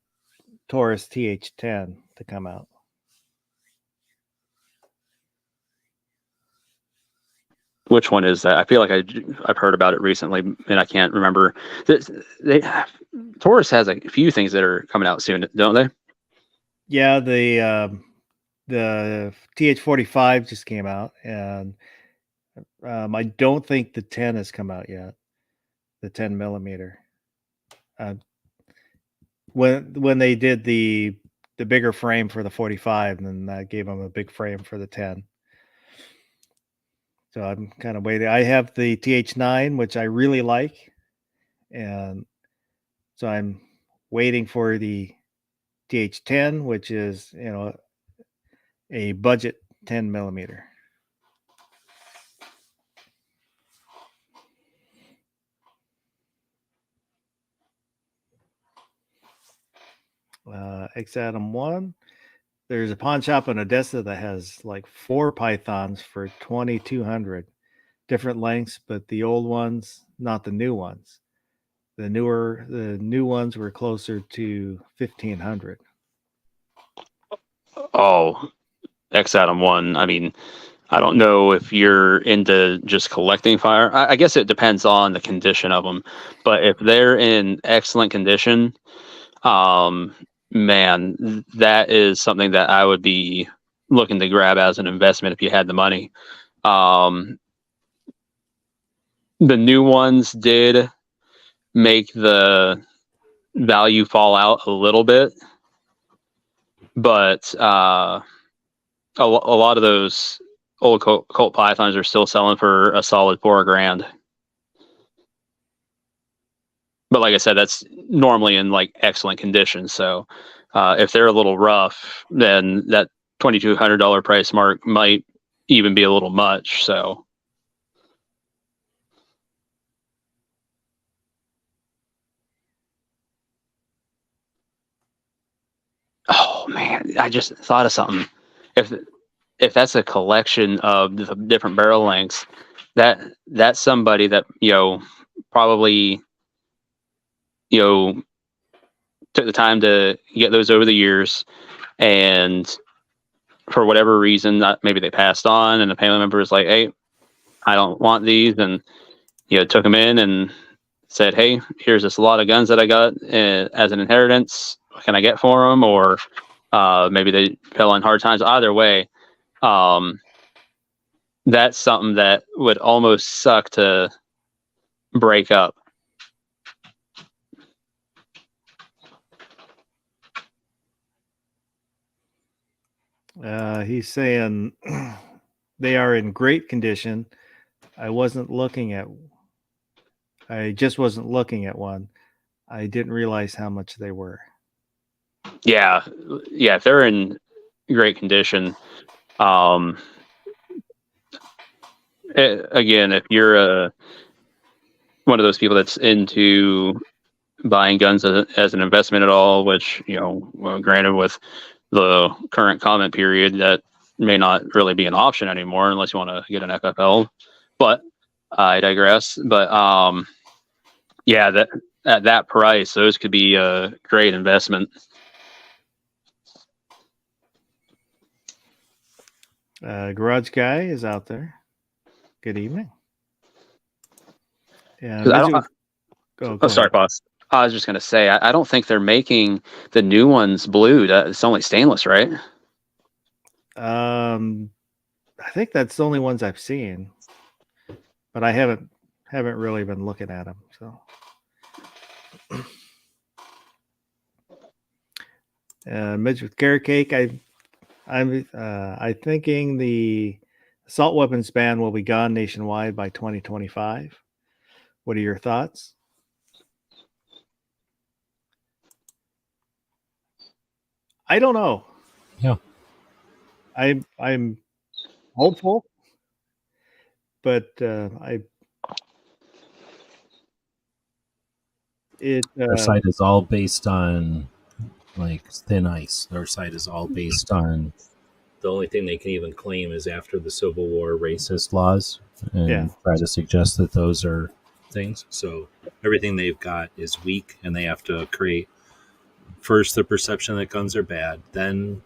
Taurus TH10 to come out. Which one is that? I feel like I've heard about it recently, and I can't remember. Taurus has a few things that are coming out soon, don't they? Yeah, the TH45 just came out, and I don't think the 10 has come out yet. The 10 millimeter. When they did the bigger frame for the 45, then that gave them a big frame for the 10. So I'm kind of waiting. I have the TH9, which I really like, and so I'm waiting for the TH10, which is a budget 10 millimeter. X-Atom 1. There's a pawn shop in Odessa that has like 4 pythons for 2,200, different lengths, but the old ones, not the new ones. The new ones were closer to 1,500. Oh, X-Atom 1. I mean, I don't know if you're into just collecting fire. I guess it depends on the condition of them. But if they're in excellent condition, man, that is something that I would be looking to grab as an investment if you had the money. The new ones did make the value fall out a little bit, but a lot of those old Colt Pythons are still selling for a solid $4,000. But like I said, that's normally in like excellent condition. So if they're a little rough, then that $2,200 price mark might even be a little much. So. Oh man, I just thought of something. If that's a collection of the different barrel lengths, that's somebody that probably took the time to get those over the years, and for whatever reason, maybe they passed on, and the family member was like, "Hey, I don't want these," and took them in and said, "Hey, here's this lot of guns that I got as an inheritance. What can I get for them?" Or maybe they fell on hard times. Either way, that's something that would almost suck to break up. He's saying they are in great condition. I just wasn't looking at one. I didn't realize how much they were. Yeah. If they're in great condition, again, if you're one of those people that's into buying guns as an investment at all, which granted, with the current comment period, that may not really be an option anymore unless you want to get an FFL. But I digress. But that at that price, those could be a great investment. Garage Guy is out there. Good evening. Yeah. Sorry, boss. I was just going to say, I don't think they're making the new ones blue. It's only stainless, right? I think that's the only ones I've seen, but I haven't really been looking at them. So, Midge with carrot cake. I'm thinking the assault weapons ban will be gone nationwide by 2025. What are your thoughts? I don't know. Yeah. I'm hopeful, but their site is all based on like thin ice. Their site is all based on the only thing they can even claim is after the Civil War racist laws, and try to suggest that those are things. So everything they've got is weak, and they have to create first the perception that guns are bad, then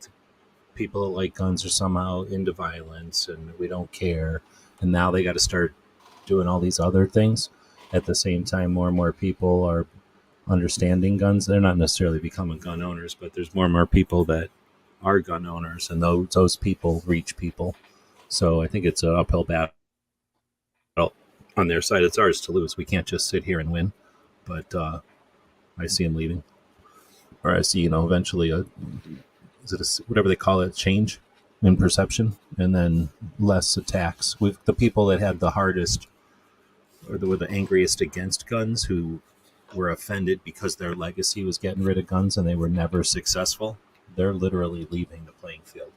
people that like guns are somehow into violence and we don't care, and now they got to start doing all these other things at the same time. More and more people are understanding guns. They're not necessarily becoming gun owners, but there's more and more people that are gun owners, and those people reach people. So I think it's an uphill battle on their side. It's ours to lose. We can't just sit here and win. But I see them leaving. Or I see, eventually, whatever they call it, change. in perception, and then less attacks. With the people that had the hardest or were the angriest against guns, who were offended because their legacy was getting rid of guns and they were never successful, they're literally leaving the playing field.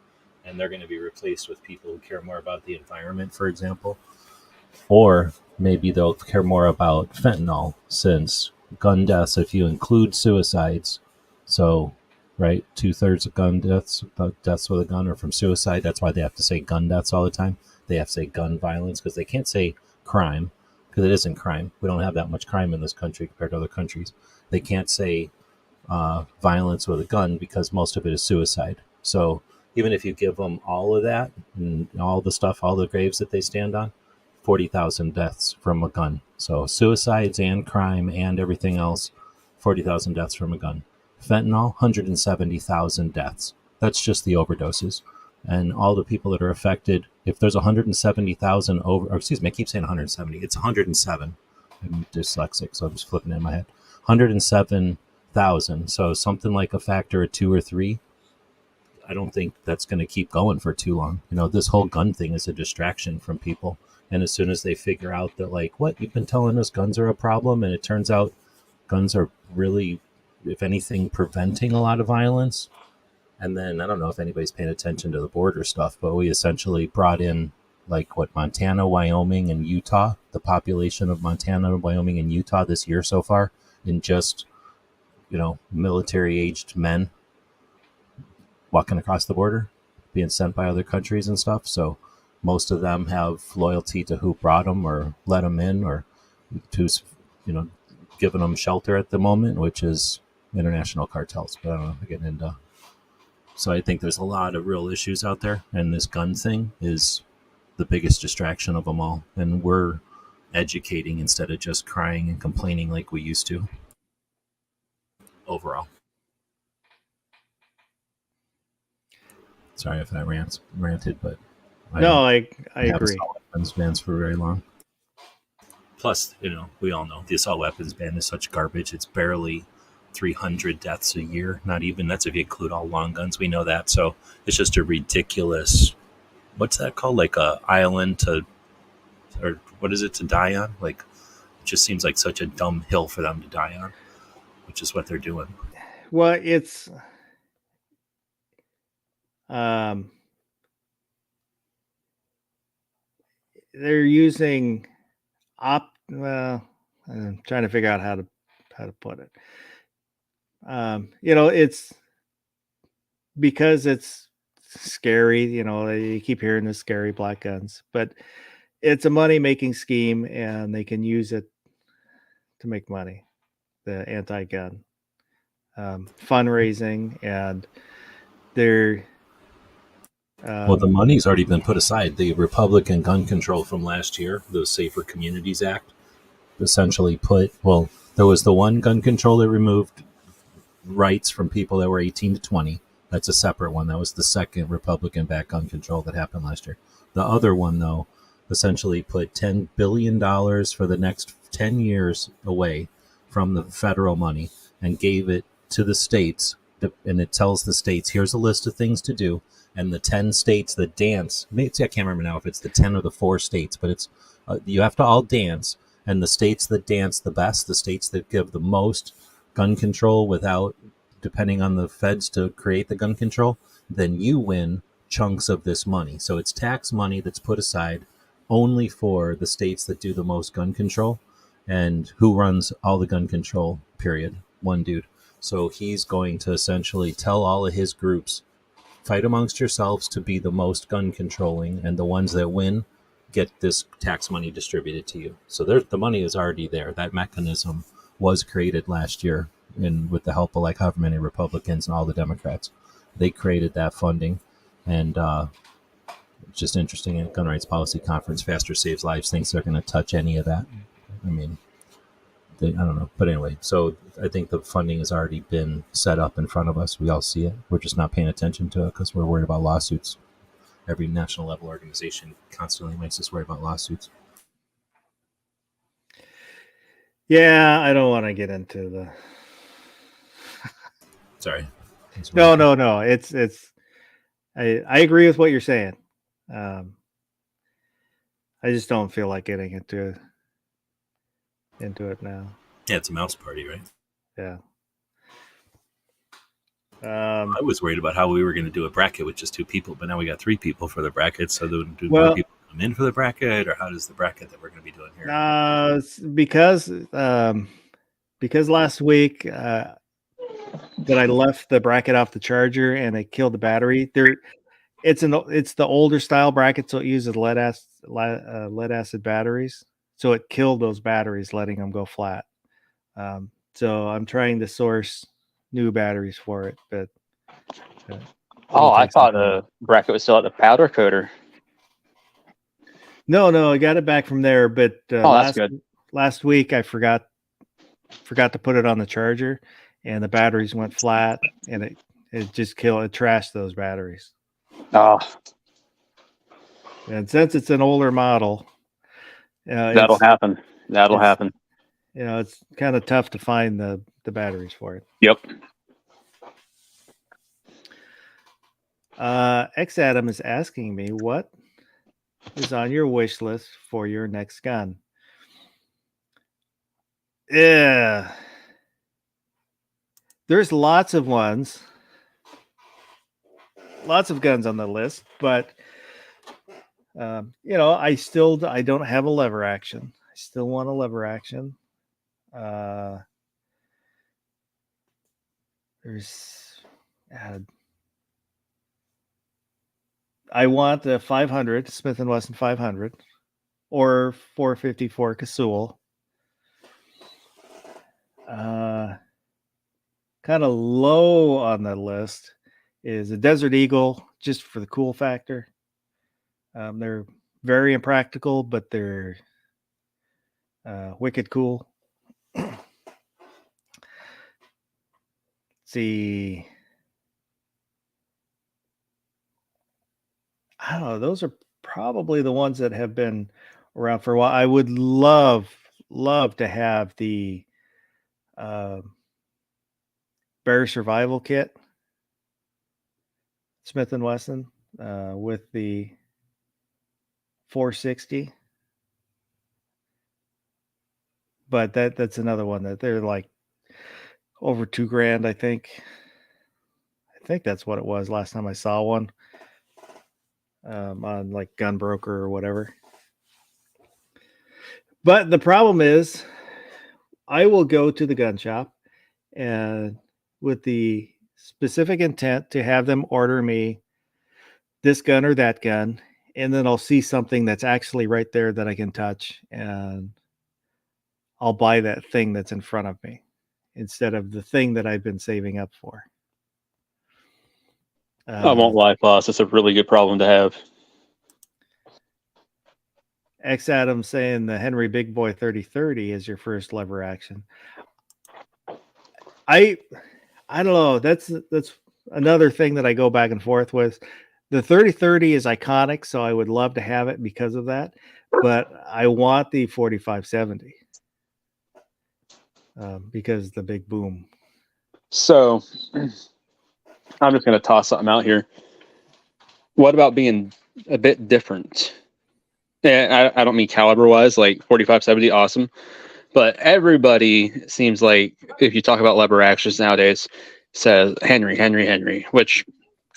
And they're going to be replaced with people who care more about the environment, for example. Or maybe they'll care more about fentanyl, since gun deaths, if you include suicides, so, right, 2/3 of gun deaths, deaths with a gun, are from suicide. That's why they have to say gun deaths all the time. They have to say gun violence, because they can't say crime, because it isn't crime. We don't have that much crime in this country compared to other countries. They can't say violence with a gun, because most of it is suicide. So even if you give them all of that and all the stuff, all the graves that they stand on, 40,000 deaths from a gun. So suicides and crime and everything else, 40,000 deaths from a gun. Fentanyl, 170,000 deaths. That's just the overdoses. And all the people that are affected, if there's 170,000 over, or excuse me, I keep saying 170, it's 107. I'm dyslexic, so I'm just flipping it in my head. 107,000. So something like a factor of 2 or 3. I don't think that's going to keep going for too long. You know, this whole gun thing is a distraction from people. And as soon as they figure out that, like, what, you've been telling us guns are a problem, and it turns out guns are really, if anything, preventing a lot of violence. And then I don't know if anybody's paying attention to the border stuff, but we essentially brought in, like, what, Montana, Wyoming, and Utah, the population of Montana, Wyoming, and Utah this year so far, in just, you know, military-aged men walking across the border, being sent by other countries and stuff. So most of them have loyalty to who brought them or let them in, or who's, you know, giving them shelter at the moment, which is international cartels. But I don't know if we're getting into. So I think there's a lot of real issues out there, and this gun thing is the biggest distraction of them all. And we're educating instead of just crying and complaining like we used to. Overall. Sorry if I ranted, but I agree. Weapons bans for very long. Plus, you know, we all know the assault weapons ban is such garbage. It's barely 300 deaths a year. Not even, that's if you include all long guns. We know that. So it's just a ridiculous, what's that called? Like a island to, or what is it, to die on? Like, it just seems like such a dumb hill for them to die on, which is what they're doing. Well, it's they're using well, I'm trying to figure out how to put it. You know, it's because it's scary, you know, you keep hearing the scary black guns, but it's a money-making scheme, and they can use it to make money. The anti-gun fundraising, and they're well, the money's already been put aside. The Republican gun control from last year, the Safer Communities Act, essentially put, well, there was the one gun control that removed rights from people that were 18 to 20. That's a separate one. That was the second Republican-backed gun control that happened last year. The other one, though, essentially put $10 billion for the next 10 years away from the federal money and gave it to the states. And it tells the states, here's a list of things to do. And the 10 states that dance, I can't remember now if it's the 10 or the 4 states, but it's you have to all dance. And the states that dance the best, the states that give the most gun control without depending on the feds to create the gun control, then you win chunks of this money. So it's tax money that's put aside only for the states that do the most gun control. And who runs all the gun control, period? One dude. So he's going to essentially tell all of his groups, fight amongst yourselves to be the most gun controlling, and the ones that win get this tax money distributed to you. So the money is already there. That mechanism was created last year, and with the help of like however many Republicans and all the Democrats, they created that funding. And it's just interesting. At Gun Rights Policy Conference, Faster Saves Lives thinks they're going to touch any of that. I mean, I don't know. But anyway, so I think the funding has already been set up in front of us. We all see it. We're just not paying attention to it because we're worried about lawsuits. Every national level organization constantly makes us worry about lawsuits. Yeah, I don't want to get into the. Sorry. No. It's I agree with what you're saying. I just don't feel like getting into it now. Yeah, it's a mouse party, right? Yeah. I was worried about how we were going to do a bracket with just 2 people, but now we got 3 people for the bracket. So do Well- more people come in for the bracket, or how does the bracket that we're going to be doing here? It's because last week that I left the bracket off the charger and it killed the battery. It's the older style bracket, so it uses lead acid batteries. So it killed those batteries, letting them go flat. So I'm trying to source new batteries for it, but Oh, I take some thought time. the bracket was still at the powder coater. No, I got it back from there, but That's good. last week I forgot to put it on the charger, and the batteries went flat, and it just trashed those batteries. Oh, And since it's an older model, that'll happen. That'll it's- happen. It's kind of tough to find the batteries for it. Yep. X Adam is asking me what is on your wish list for your next gun. Yeah, there's lots of guns on the list, but I don't have a lever action. I still want a lever action. I want the 500 Smith & Wesson 500 or 454 Casull. Kind of low on the list is a Desert Eagle, just for the cool factor. They're very impractical, but they're wicked cool. See, I don't know. Those are probably the ones that have been around for a while. I would love to have the Bear Survival Kit, Smith & Wesson, with the 460. But that's another one that they're like over $2,000, I think. I think that's what it was last time I saw one on like Gunbroker or whatever. But the problem is, I will go to the gun shop and with the specific intent to have them order me this gun or that gun, and then I'll see something that's actually right there that I can touch, and I'll buy that thing that's in front of me instead of the thing that I've been saving up for. I won't lie, boss. It's a really good problem to have. X Adam saying the Henry Big Boy 3030 is your first lever action. I don't know. That's another thing that I go back and forth with. The 3030 is iconic, so I would love to have it because of that. But I want the 4570 because the big boom. So I'm just going to toss something out here. What about being a bit different? And I don't mean caliber wise, like 4570, awesome. But everybody seems like, if you talk about lever actions nowadays, says Henry, which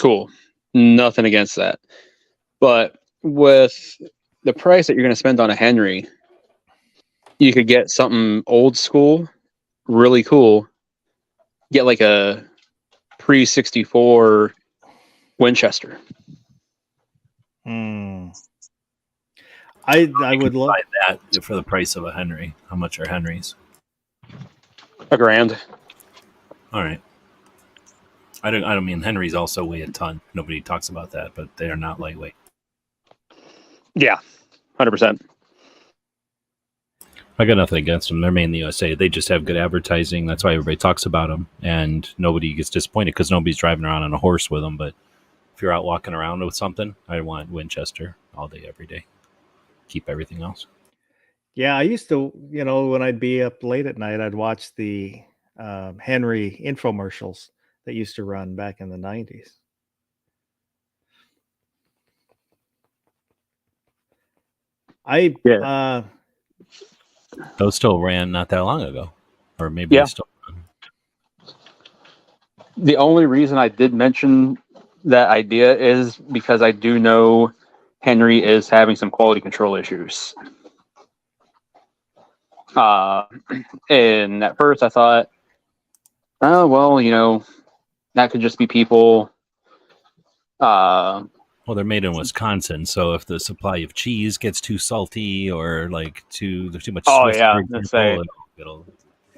cool. Nothing against that. But with the price that you're going to spend on a Henry, you could get something old school, really cool. Get like a pre-64 Winchester. I would love Buy that for the price of a Henry. How much are Henrys? $1,000. All right. I don't mean Henrys also weigh a ton. Nobody talks about that, but they are not lightweight. Yeah, 100%. I got nothing against them. They're made in the USA. They just have good advertising. That's why everybody talks about them, and nobody gets disappointed because nobody's driving around on a horse with them. But if you're out walking around with something, I want Winchester all day, every day. Keep everything else. Yeah, I used to, when I'd be up late at night, I'd watch the Henry infomercials that used to run back in the 90s. I Those still ran not that long ago, or maybe Yeah. they still run. The only reason I did mention that idea is because I do know Henry is having some quality control issues. And at first I thought, oh, well, you know, that could just be people. Well, they're made in Wisconsin, so if the supply of cheese gets too salty or like there's too much Oh, Swiss, yeah, for let's example, say. it'll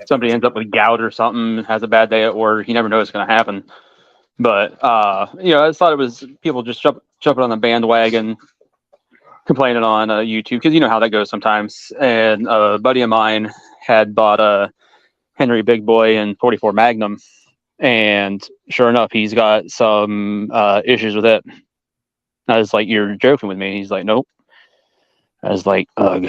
Somebody ends up with gout or something, has a bad day at work, you never know what's going to happen. But, you know, I just thought it was people just jumping on the bandwagon, complaining on YouTube, because you know how that goes sometimes. And a buddy of mine had bought a Henry Big Boy and 44 Magnum, and sure enough, he's got some issues with it. I was like, "You're joking with me?" He's like, "Nope." I was like, "Ugh."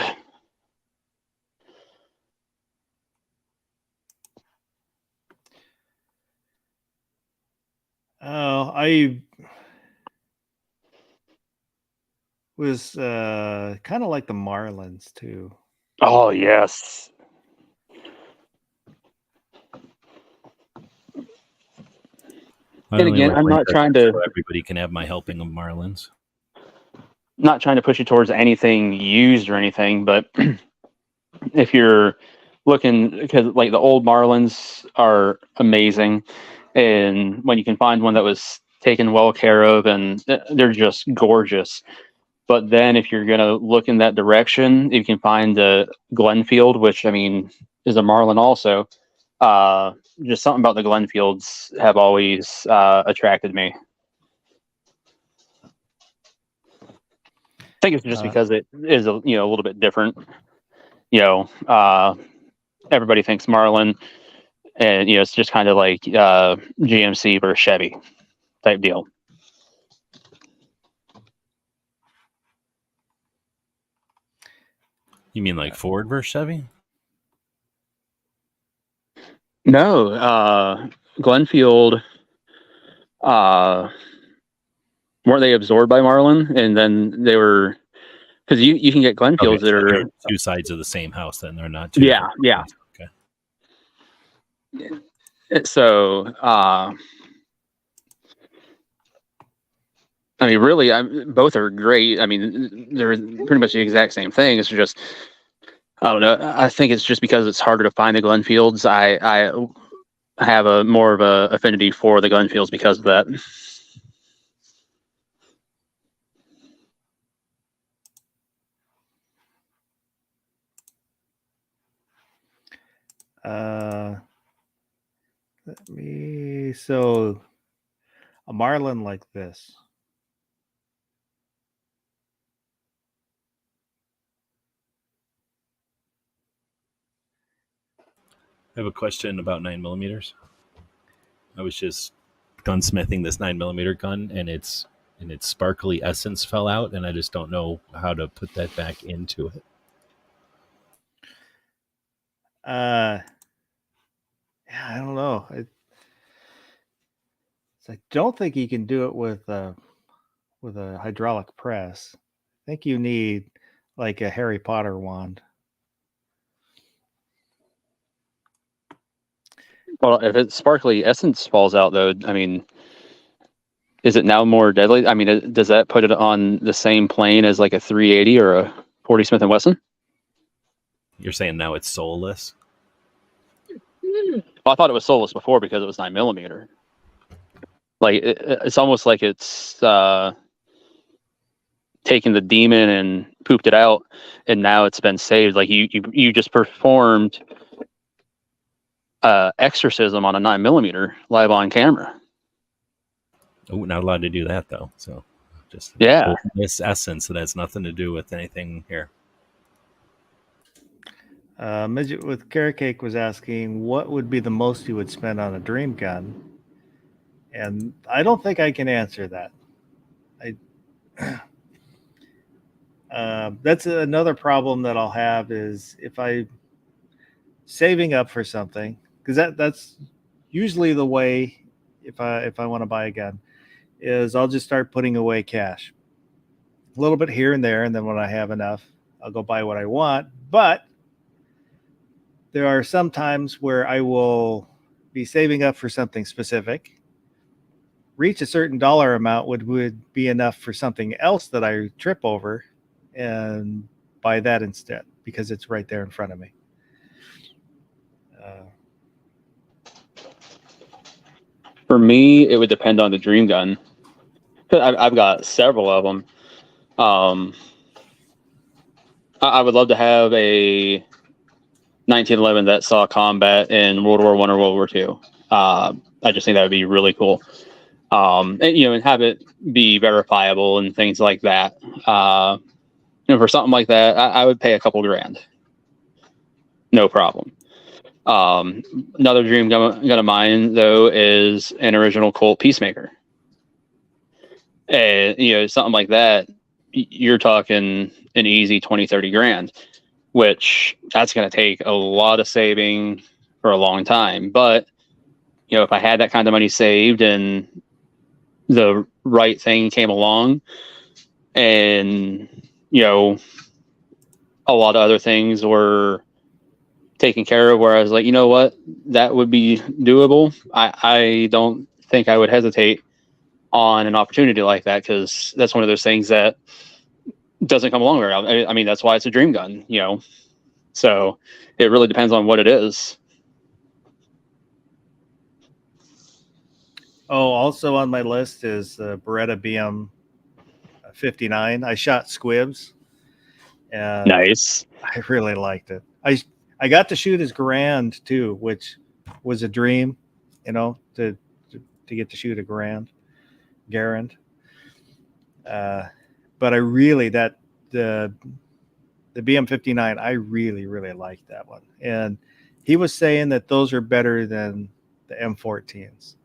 I was kind of like the Marlins too. Oh yes. And again, I'm not trying to everybody can have my helping of Marlins. Push you towards anything used or anything, but if you're looking, because like the old Marlins are amazing, and when you can find one that was taken well care of, and they're just gorgeous. But then if you're gonna look in that direction, you can find the Glenfield, which I mean is a Marlin also. Just something about the Glenfields have always attracted me. I think it's just because it is a little bit different. Everybody thinks Marlin, and it's just kind of like GMC versus Chevy type deal. You mean like Ford versus Chevy? No, Glenfield. Weren't they absorbed by Marlin, and then they were, because you can get Glenfields that are two sides of the same house. Then they're not two. Yeah. Okay. So, I mean, really, both are great. I mean, they're pretty much the exact same thing. It's just, I don't know. I think it's just because it's harder to find the Glenfields. I have a more of a affinity for the Glenfields because of that. So a Marlin like this. I have a question about 9mm. I was just gunsmithing this 9mm gun, and its sparkly essence fell out, and I just don't know how to put that back into it. Yeah, I don't know. I don't think you can do it with a hydraulic press. I think you need like a Harry Potter wand. Well, if its sparkly essence falls out, though, I mean, is it now more deadly? I mean, does that put it on the same plane as like a 380 or a 40 Smith & Wesson? You're saying now it's soulless? Well, I thought it was soulless before because it was 9mm. Like it's almost like it's taken the demon and pooped it out, and now it's been saved. Like you just performed exorcism on a 9mm live on camera. Oh, not allowed to do that though. So just this essence that has nothing to do with anything here. Midget with Carrot Cake was asking what would be the most you would spend on a dream gun, and I don't think I can answer that. That's another problem that I'll have is if I saving up for something, because that's usually the way if I want to buy a gun is I'll just start putting away cash a little bit here and there, and then when I have enough I'll go buy what I want. But there are some times where I will be saving up for something specific, reach a certain dollar amount would be enough for something else that I trip over, and buy that instead because it's right there in front of me. For me, it would depend on the dream gun. I've got several of them. I would love to have a 1911 that saw combat in World War I or World War II. I just think that would be really cool. And, and have it be verifiable and things like that. For something like that, I would pay a couple grand. No problem. Another dream gun of mine, though, is an original Colt Peacemaker. And, something like that, you're talking an easy 20, 30 grand, which that's going to take a lot of saving for a long time. But, if I had that kind of money saved and the right thing came along and, a lot of other things were taken care of where I was like, you know what, that would be doable. I don't think I would hesitate on an opportunity like that, because that's one of those things that doesn't come along very often. I mean, that's why it's a dream gun, so it really depends on what it is. Oh, also on my list is the Beretta BM 59. I shot squibs, and Nice. I really liked it. I got to shoot his Garand too, which was a dream, to get to shoot a Garand. But I really the BM59, I really, really liked that one. And he was saying that those are better than the M14s.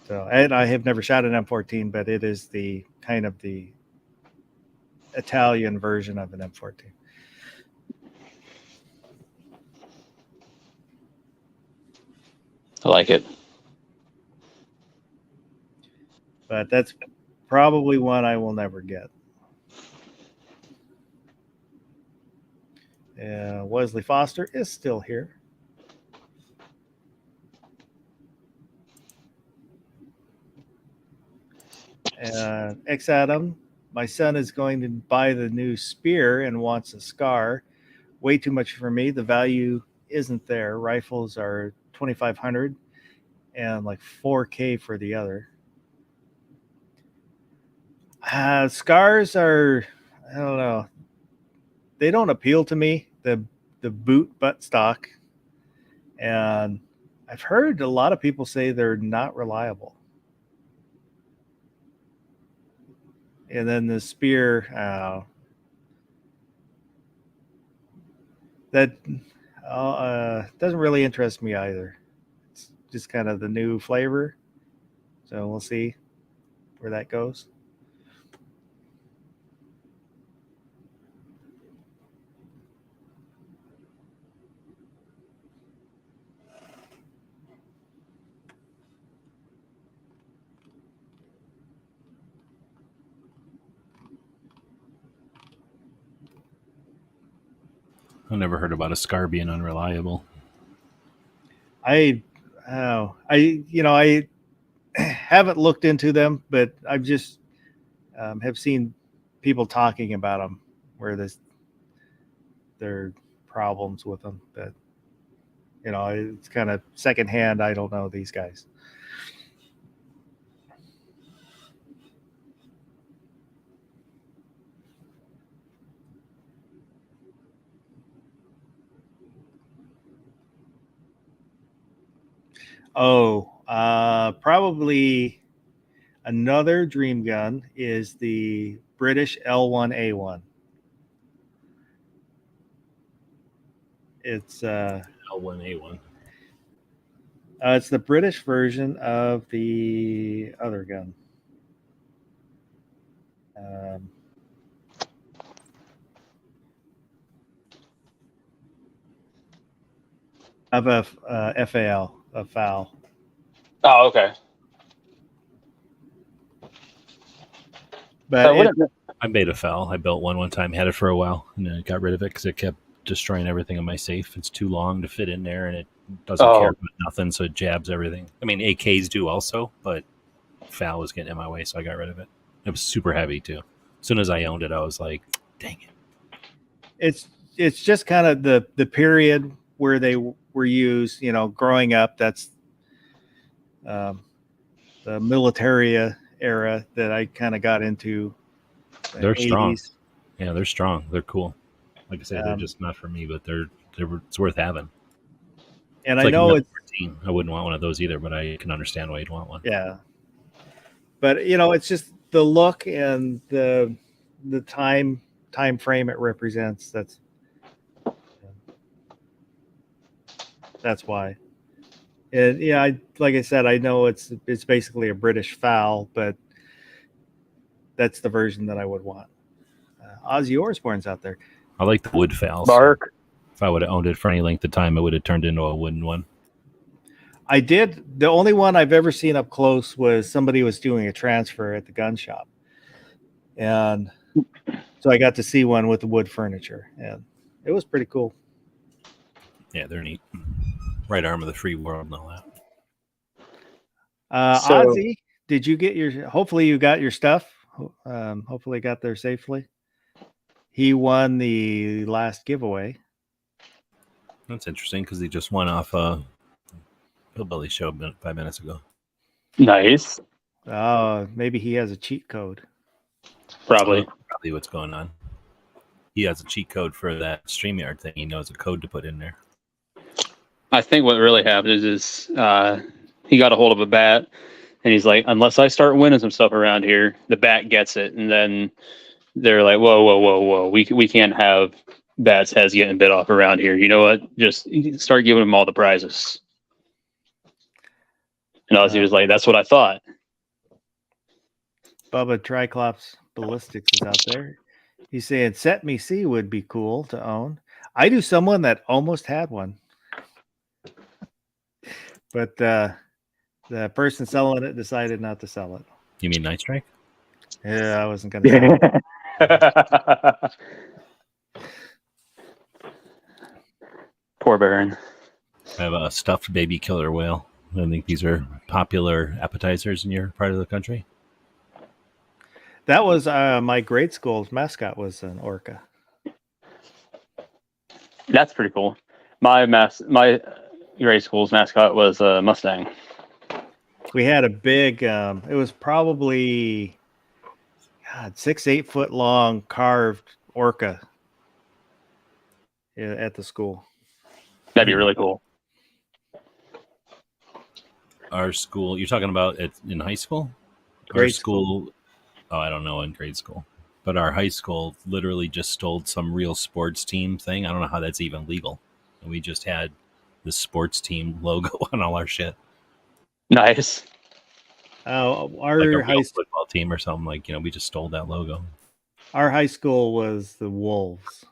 So, and I have never shot an M14, but it is the kind of the Italian version of an M14. I like it. But that's probably one I will never get. Wesley Foster is still here. And X Adam, my son is going to buy the new Spear and wants a Scar. Way too much for me. The value isn't there. Rifles are $2,500 and like $4,000 for the other. Scars are, I don't know. They don't appeal to me. The boot butt stock, and I've heard a lot of people say they're not reliable. And then the Spear, that doesn't really interest me either. It's just kind of the new flavor, so we'll see where that goes. I never heard about a Scar being unreliable. I haven't looked into them, but I've just have seen people talking about them where there are problems with them. But it's kind of secondhand. I don't know these guys. Probably another dream gun is the British L1A1. It's L1A1. It's the British version of the other gun. Of a FAL, a FAL. Oh, okay. But I made a foul. I built one time, had it for a while, and then I got rid of it because it kept destroying everything in my safe. It's too long to fit in there, and it doesn't care about nothing, so it jabs everything. I mean, AKs do also, but foul was getting in my way, so I got rid of it. It was super heavy too. As soon as I owned it, I was like, dang it. It's just kind of the period where they were used, growing up. That's the military era that I kind of got into. They're strong. Yeah, they're strong. They're cool. Like I said, they're just not for me, but it's worth having. And it's I like know it's 14. I wouldn't want one of those either, but I can understand why you'd want one. Yeah. But it's just the look and the time frame it represents. That's why. And yeah, like I said, I know it's basically a British foul, but that's the version that I would want. Ozzy Osbourne's out there. I like the wood fouls. Mark. If I would have owned it for any length of time, it would have turned into a wooden one. I did. The only one I've ever seen up close was somebody was doing a transfer at the gun shop. And so I got to see one with the wood furniture, and it was pretty cool. Yeah, they're neat. Right arm of the free world and all that. Ozzy, did you get hopefully you got your stuff. Hopefully got there safely. He won the last giveaway. That's interesting because he just won off a Hillbilly show 5 minutes ago. Nice. Maybe he has a cheat code. Probably what's going on. He has a cheat code for that StreamYard thing. He knows a code to put in there. I think what really happened is he got a hold of a bat, and he's like, unless I start winning some stuff around here, the bat gets it. And then they're like, whoa. We can't have bats' heads getting bit off around here. You know what? Just start giving them all the prizes. And Ozzy was like, that's what I thought. Bubba Triclops Ballistics is out there. He's saying Set Me C would be cool to own. I knew someone that almost had one. But the person selling it decided not to sell it. You mean Night Strike? Yeah, I wasn't going to say Poor Baron. I have a stuffed baby killer whale. I think these are popular appetizers in your part of the country. That was my grade school's mascot was an orca. That's pretty cool. My grade school's mascot was a Mustang. We had a big, it was probably 6-8 foot long carved orca at the school. That'd be really cool. Our school, you're talking about in high school? Grade our school, oh, I don't know in grade school. But our high school literally just stole some real sports team thing. I don't know how that's even legal. And we just had the sports team logo on all our shit. Nice. Our like a football team or something, like, we just stole that logo. Our high school was the Wolves.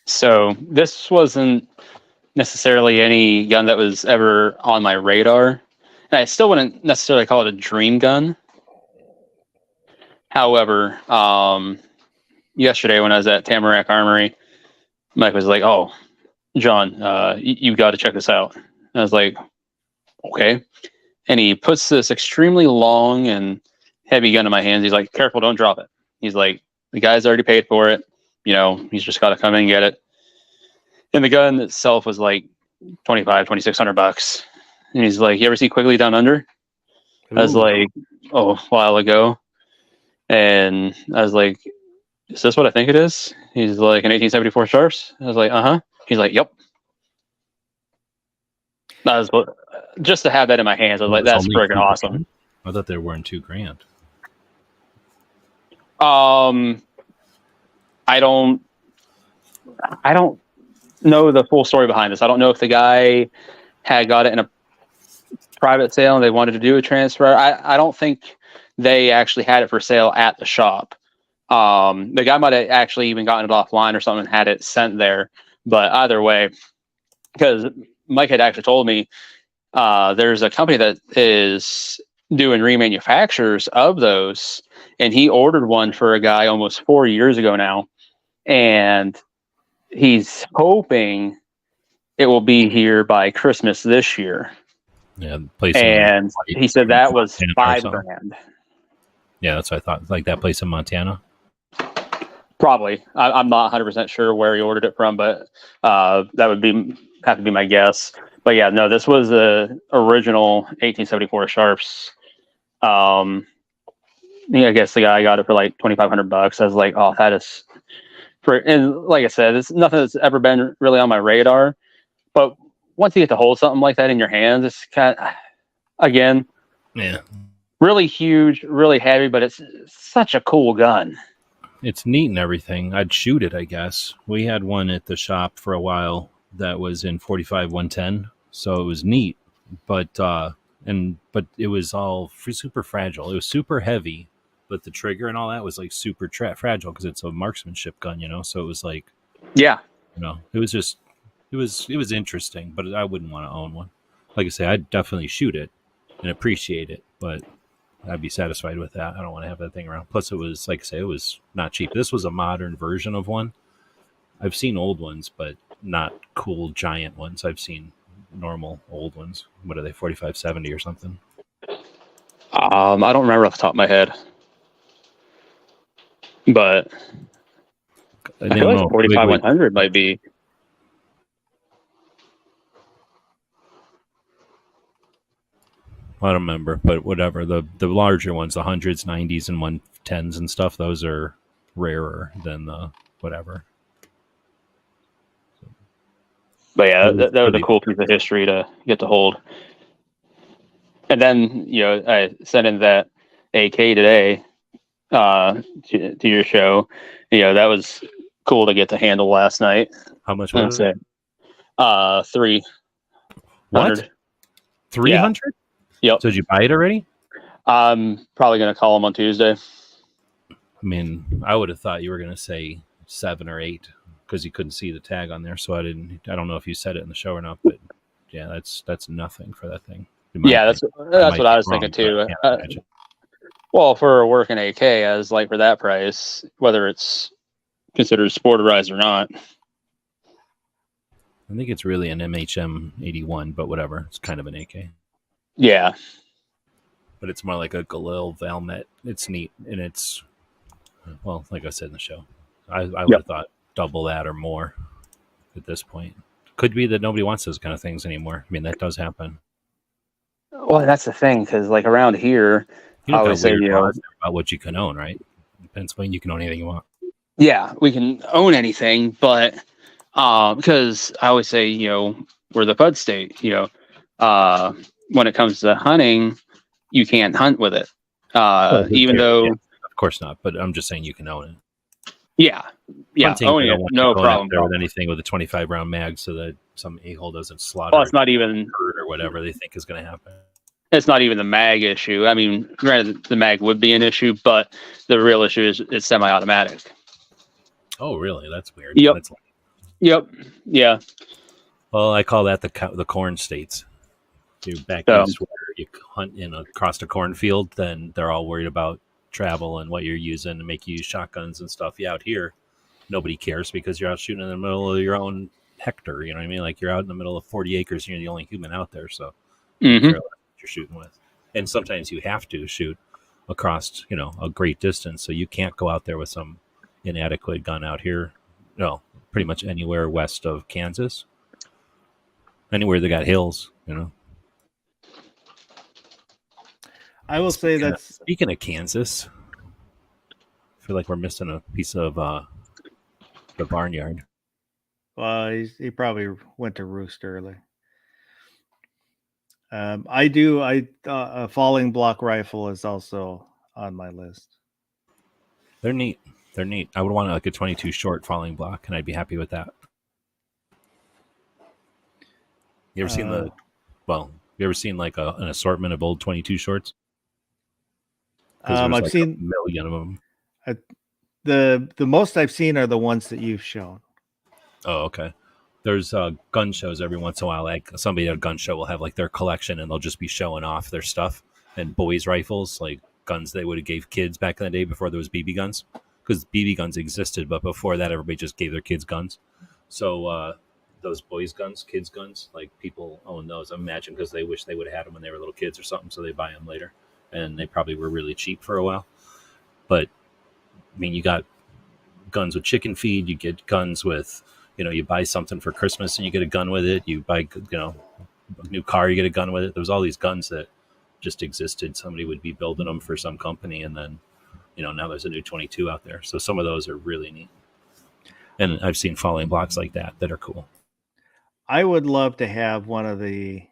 So this wasn't necessarily any gun that was ever on my radar. And I still wouldn't necessarily call it a dream gun. However, yesterday when I was at Tamarack Armory, Mike was like, "Oh, John, you got to check this out." And I was like, "Okay." And he puts this extremely long and heavy gun in my hands. He's like, "Careful, don't drop it." He's like, "The guy's already paid for it. He's just got to come in and get it." And the gun itself was like $2,600. And he's like, "You ever see Quigley Down Under?" Ooh. I was like, "Oh, a while ago." And I was like, "Is this what I think it is?" He's like, "An 1874 Sharps?" I was like, "Uh-huh." He's like, "Yep." That was just to have that in my hands. I was like, "That's freaking awesome." I thought they were in $2,000. I don't know the full story behind this. I don't know if the guy had got it in a private sale and they wanted to do a transfer. I don't think they actually had it for sale at the shop. The guy might have actually even gotten it offline or something and had it sent there. But either way, because Mike had actually told me there's a company that is doing remanufactures of those, and he ordered one for a guy almost 4 years ago now, and he's hoping it will be here by Christmas this year. Yeah, the place. And he said that was Montana or $5,000. Yeah, that's what I thought. Like that place in Montana. Probably. I'm not 100% sure where he ordered it from, but that would have to be my guess. But yeah, no, this was the original 1874 Sharps. Yeah, I guess the guy got it for like $2,500. I was like, oh, that is. And like I said, it's nothing that's ever been really on my radar. But once you get to hold something like that in your hands, it's kind of, again, Yeah, really huge, really heavy, but it's such a cool gun. it's neat and everything. I'd shoot it, I guess. We had one at the shop for a while that was in 45 110, so it was neat, but it was all super fragile. It was super heavy, but the trigger and all that was like super fragile because it's a marksmanship gun, you know. So it was like, Yeah. you know, it was interesting, but I wouldn't want to own one. Like I say, I'd definitely shoot it and appreciate it, but I'd be satisfied with that. I don't want to have that thing around. Plus, it was, like I say, it was not cheap. This was a modern version of one. I've seen old ones, but not cool giant ones. I've seen normal old ones. What are they, 4570 or something? I don't remember off the top of my head, but I feel like 45 100 might be. I don't remember, but whatever. The larger ones, the hundreds, 90s, and 110s and stuff, those are rarer than the whatever. But yeah, that was a cool piece of history to get to hold. And then, you know, I sent in that AK today to your show. You know, that was cool to get to handle last night. How much was it? 300. What? 300? Yep. So did you buy it already? I'm probably going to call him on Tuesday. I mean, I would have thought you were going to say 7 or 8 because you couldn't see the tag on there. So I don't know if you said it in the show or not, but yeah, that's nothing for that thing. Yeah, that's what I was thinking too. Well, for a working AK, as like for that price, whether it's considered sporterized or not. I think it's really an MHM 81, but whatever. It's kind of an AK. Yeah. But it's more like a Galil Valmet. It's neat, and it's, well, like I said in the show, I would have thought double that or more at this point. Could be that nobody wants those kind of things anymore. I mean, that does happen. Well, that's the thing, because like around here, You I know, would say, you know, about what you can own, right? In Pennsylvania, you can own anything you want. yeah, we can own anything, but because I always say, you know, we're the Bud state, you know, when it comes to hunting, you can't hunt with it. Even though, of course not, but I'm just saying you can own it. yeah, Hunting, owning you it, don't want no to go out problem. there with anything with a 25 round mag, so that some a-hole doesn't slaughter Well, it's not even bird or whatever they think is going to happen. it's not even the mag issue. I mean, granted, the mag would be an issue, but the real issue is it's semi-automatic. Oh, really? That's weird. Yep. That's, Yep. Yeah. well, I call that the corn states. You back east where you hunt across a cornfield, then they're all worried about travel and what you're using to make you use shotguns and stuff. You out here, nobody cares because you're out shooting in the middle of your own hectare. You know what I mean? Like you're out in the middle of 40 acres and you're the only human out there, so Mm-hmm. you're shooting with. And sometimes you have to shoot across, you know, a great distance, so you can't go out there with some inadequate gun out here. No, pretty much anywhere west of Kansas, anywhere they got hills, you know. I will say that's Speaking of Kansas, I feel like we're missing a piece of the barnyard. he probably went to roost early. A falling block rifle is also on my list. They're neat. They're neat. I would want like a 22 short falling block, and I'd be happy with that. You ever seen you ever seen like an assortment of old 22 shorts? I've seen a million of them. the most I've seen are the ones that you've shown. Oh, okay. There's gun shows every once in a while. Like somebody at a gun show will have like their collection, and they'll just be showing off their stuff and boys' rifles, like guns they would have gave kids back in the day before there was BB guns, because BB guns existed, but before that, everybody just gave their kids guns. So those boys' guns, kids' guns, like people own those. I imagine because they wish they would have had them when they were little kids or something, so they buy them later, and they probably were really cheap for a while. But I mean, you got guns with chicken feed. You get guns with, you buy something for Christmas and you get a gun with it. You buy, a new car, you get a gun with it. There was all these guns that just existed. Somebody would be building them for some company, and then, now there's a new 22 out there. So some of those are really neat. And I've seen falling blocks like that are cool. I would love to have one of the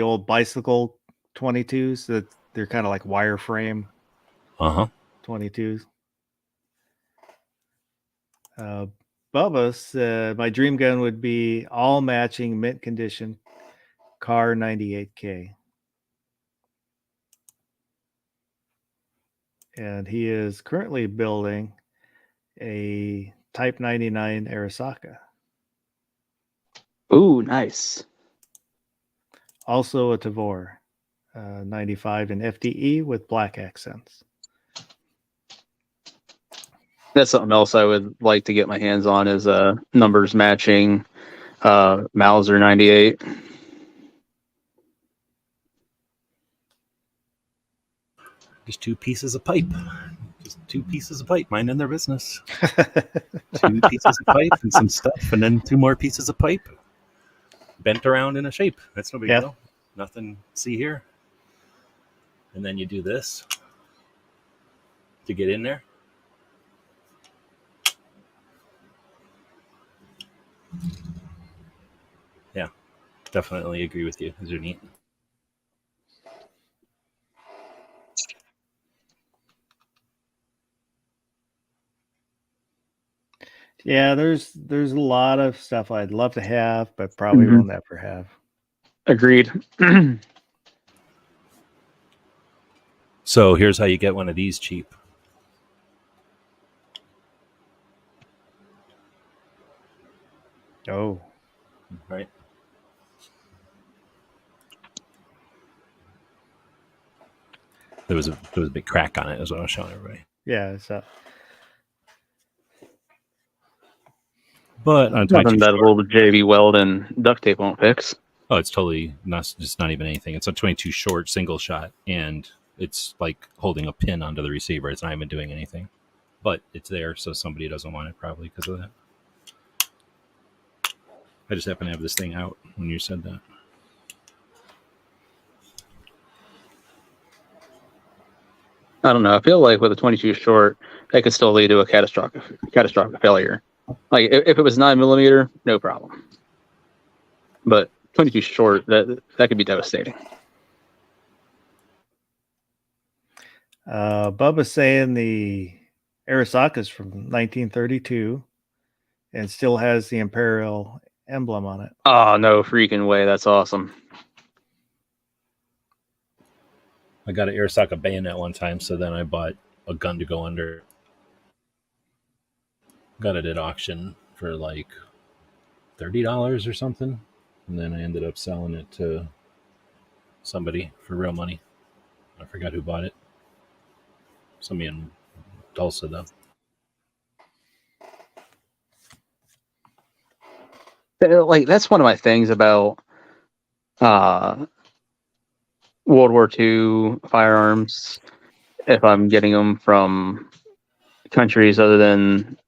old bicycle 22s that they're kind of like wireframe 22s. Bubba's, my dream gun would be all matching mint condition Car 98K. And he is currently building a Type 99 Arisaka. Ooh, nice. Also a Tavor 95 in FDE with black accents. That's something else I would like to get my hands on, is numbers matching Mauser 98. Just two pieces of pipe. Minding their business. 2 pieces of pipe and some stuff, and then 2 more pieces of pipe bent around in a shape. That's no big deal. Nothing. See here. And then you do this to get in there. Yeah, definitely agree with you. These are neat. Yeah, there's a lot of stuff I'd love to have, but probably will never have. Agreed. So here's how you get one of these cheap. Oh, Right. There was a big crack on it, is what I was showing everybody. yeah. So But on Nothing 22 that short, old JB Weld and duct tape won't fix. oh, it's totally not even anything. It's a 22 short single shot, and it's like holding a pin onto the receiver. It's not even doing anything, but it's there, so somebody doesn't want it probably because of that. I just happen to have this thing out when you said that. I don't know. I feel like with a 22 short, that could still lead to a catastrophic failure. Like if it was 9mm, no problem. But 22 short, that could be devastating. Bubba's saying the Arisaka's from 1932 and still has the Imperial emblem on it. Oh, no freaking way. That's awesome. I got an Arisaka bayonet one time, so then I bought a gun to go under. Got it at auction for like $30 or something, and then I ended up selling it to somebody for real money. I forgot who bought it. Somebody in Tulsa, though. Like that's one of my things about World War II firearms. If I'm getting them from countries other than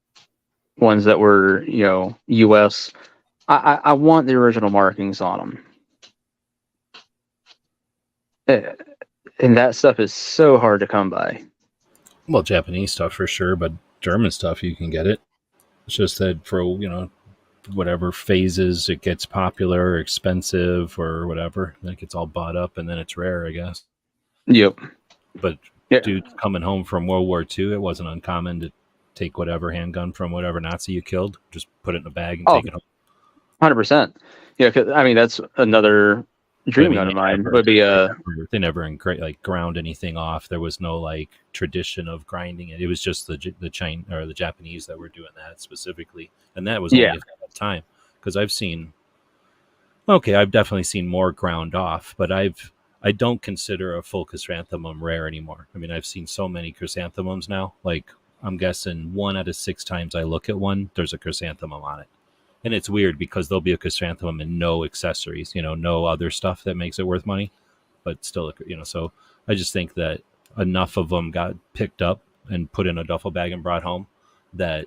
ones that were, U.S., I want the original markings on them. And that stuff is so hard to come by. Well, Japanese stuff for sure, but German stuff you can get it. It's just that for whatever phases it gets popular or expensive or whatever, then it gets all bought up and then it's rare, I guess. Yep. But Yeah. dude, coming home from World War II, it wasn't uncommon to take whatever handgun from whatever Nazi you killed, just put it in a bag and take it home. 100%. Yeah, 'cause, I mean that's another dream gun of mine. Would be They never ground anything off. There was no tradition of grinding it. It was just the Japanese that were doing that specifically, and that was only at that time because I've definitely seen more ground off, but I don't consider a full chrysanthemum rare anymore. I mean, I've seen so many chrysanthemums now. Like, I'm guessing 1 out of 6 times I look at one, there's a chrysanthemum on it. And it's weird because there'll be a chrysanthemum and no accessories, no other stuff that makes it worth money, but still, so I just think that enough of them got picked up and put in a duffel bag and brought home that,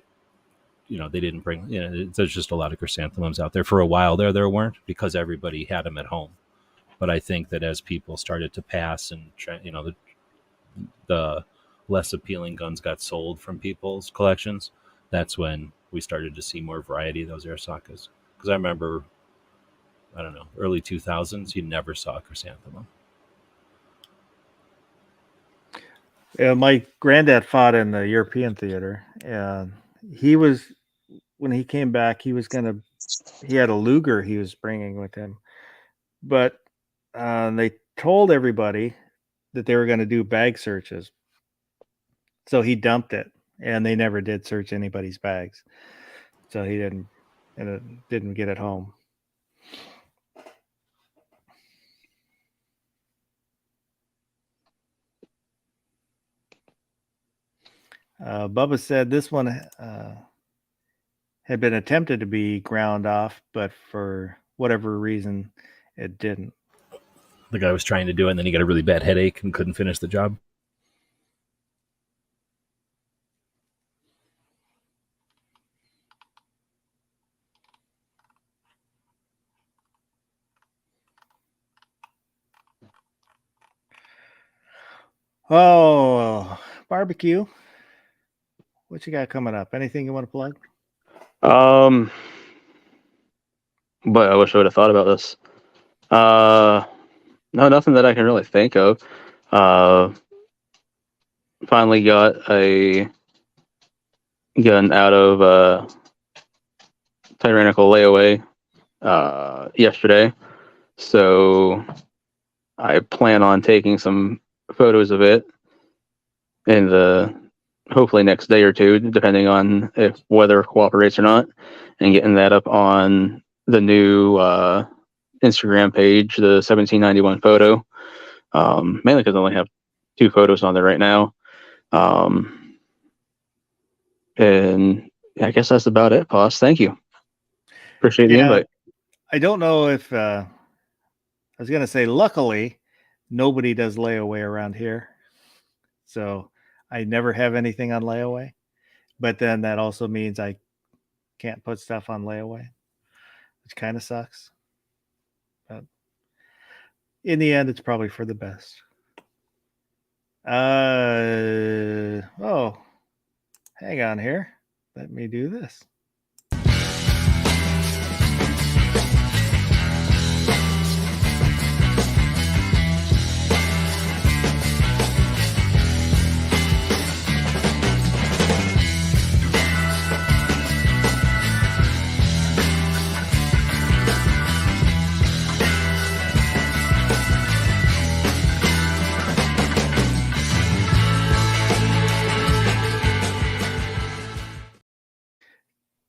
they didn't bring, there's just a lot of chrysanthemums out there. For a while there weren't, because everybody had them at home. But I think that as people started to pass and, the less appealing guns got sold from people's collections, that's when we started to see more variety of those Arisakas. Because I remember, I don't know, early 2000s, you never saw a chrysanthemum. Yeah, my granddad fought in the European theater, and when he came back, he had a Luger he was bringing with him, but they told everybody that they were going to do bag searches. So he dumped it, and they never did search anybody's bags. So he didn't get it home. Bubba said this one had been attempted to be ground off, but for whatever reason, it didn't. The guy was trying to do it, and then he got a really bad headache and couldn't finish the job. Oh, barbecue. What you got coming up? Anything you want to plug? But I wish I would have thought about this. No, nothing that I can really think of. Finally got a gun out of Tyrannical layaway yesterday, so I plan on taking some photos of it in the hopefully next day or two, depending on if weather cooperates or not, and getting that up on the new Instagram page, the 1791 photo, mainly because I only have 2 photos on there right now. And I guess that's about it, Boss. Thank you. Appreciate the invite. I don't know if I was going to say, luckily, nobody does layaway around here. So I never have anything on layaway. But then that also means I can't put stuff on layaway, which kind of sucks. But in the end, it's probably for the best. Oh, hang on here. Let me do this.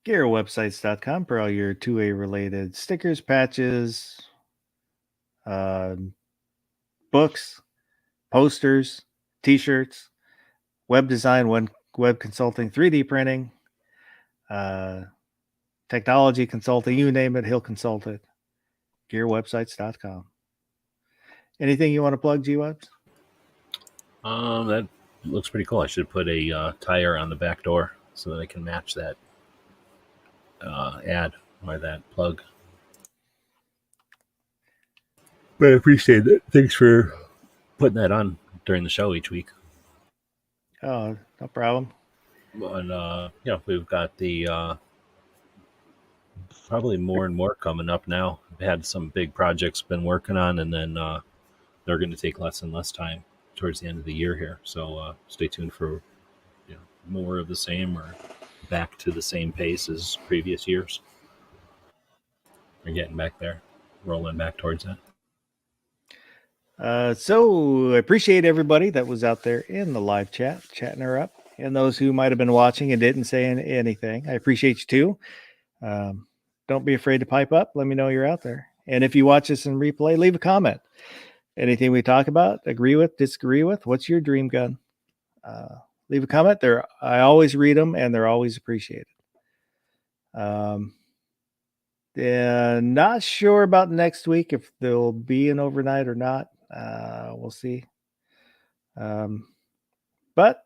GearWebsites.com for all your 2A related stickers, patches, books, posters, t-shirts, web design, web consulting, 3D printing, technology consulting, you name it, he'll consult it. GearWebsites.com. Anything you want to plug, G-Webs? That looks pretty cool. I should put a tire on the back door so that I can match that ad or that plug. But I appreciate it. Thanks for putting that on during the show each week. Oh, no problem. And we've got the probably more and more coming up now. We've had some big projects been working on, and then they're going to take less and less time towards the end of the year here. So stay tuned for more of the same or back to the same pace as previous years. We're getting back there, rolling back towards that. So I appreciate everybody that was out there in the live chat, chatting her up, and those who might have been watching and didn't say anything. I appreciate you too. don't be afraid to pipe up. Let me know you're out there. And if you watch this in replay, leave a comment. Anything we talk about, agree with, disagree with, what's your dream gun? Leave a comment there. I always read them and they're always appreciated. And not sure about next week if there'll be an overnight or not. We'll see. But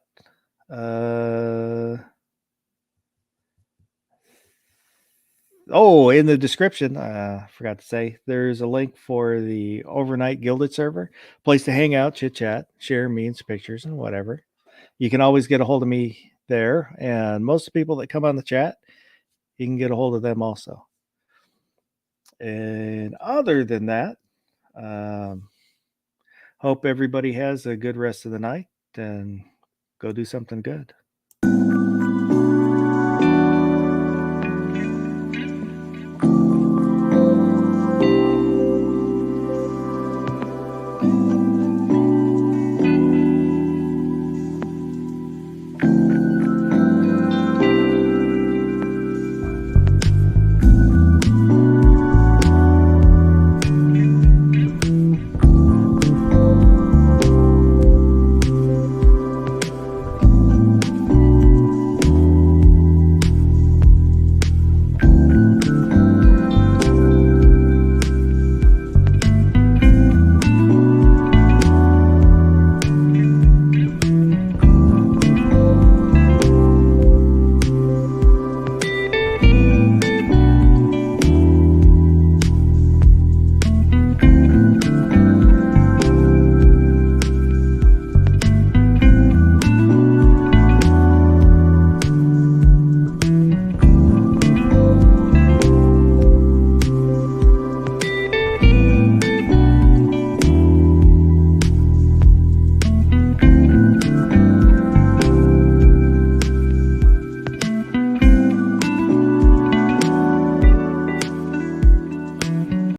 in the description, I forgot to say, there's a link for the overnight Gilded server, place to hang out, chit chat, share memes, pictures, and whatever. You can always get a hold of me there, and most of the people that come on the chat, you can get a hold of them also. And other than that, hope everybody has a good rest of the night and go do something good.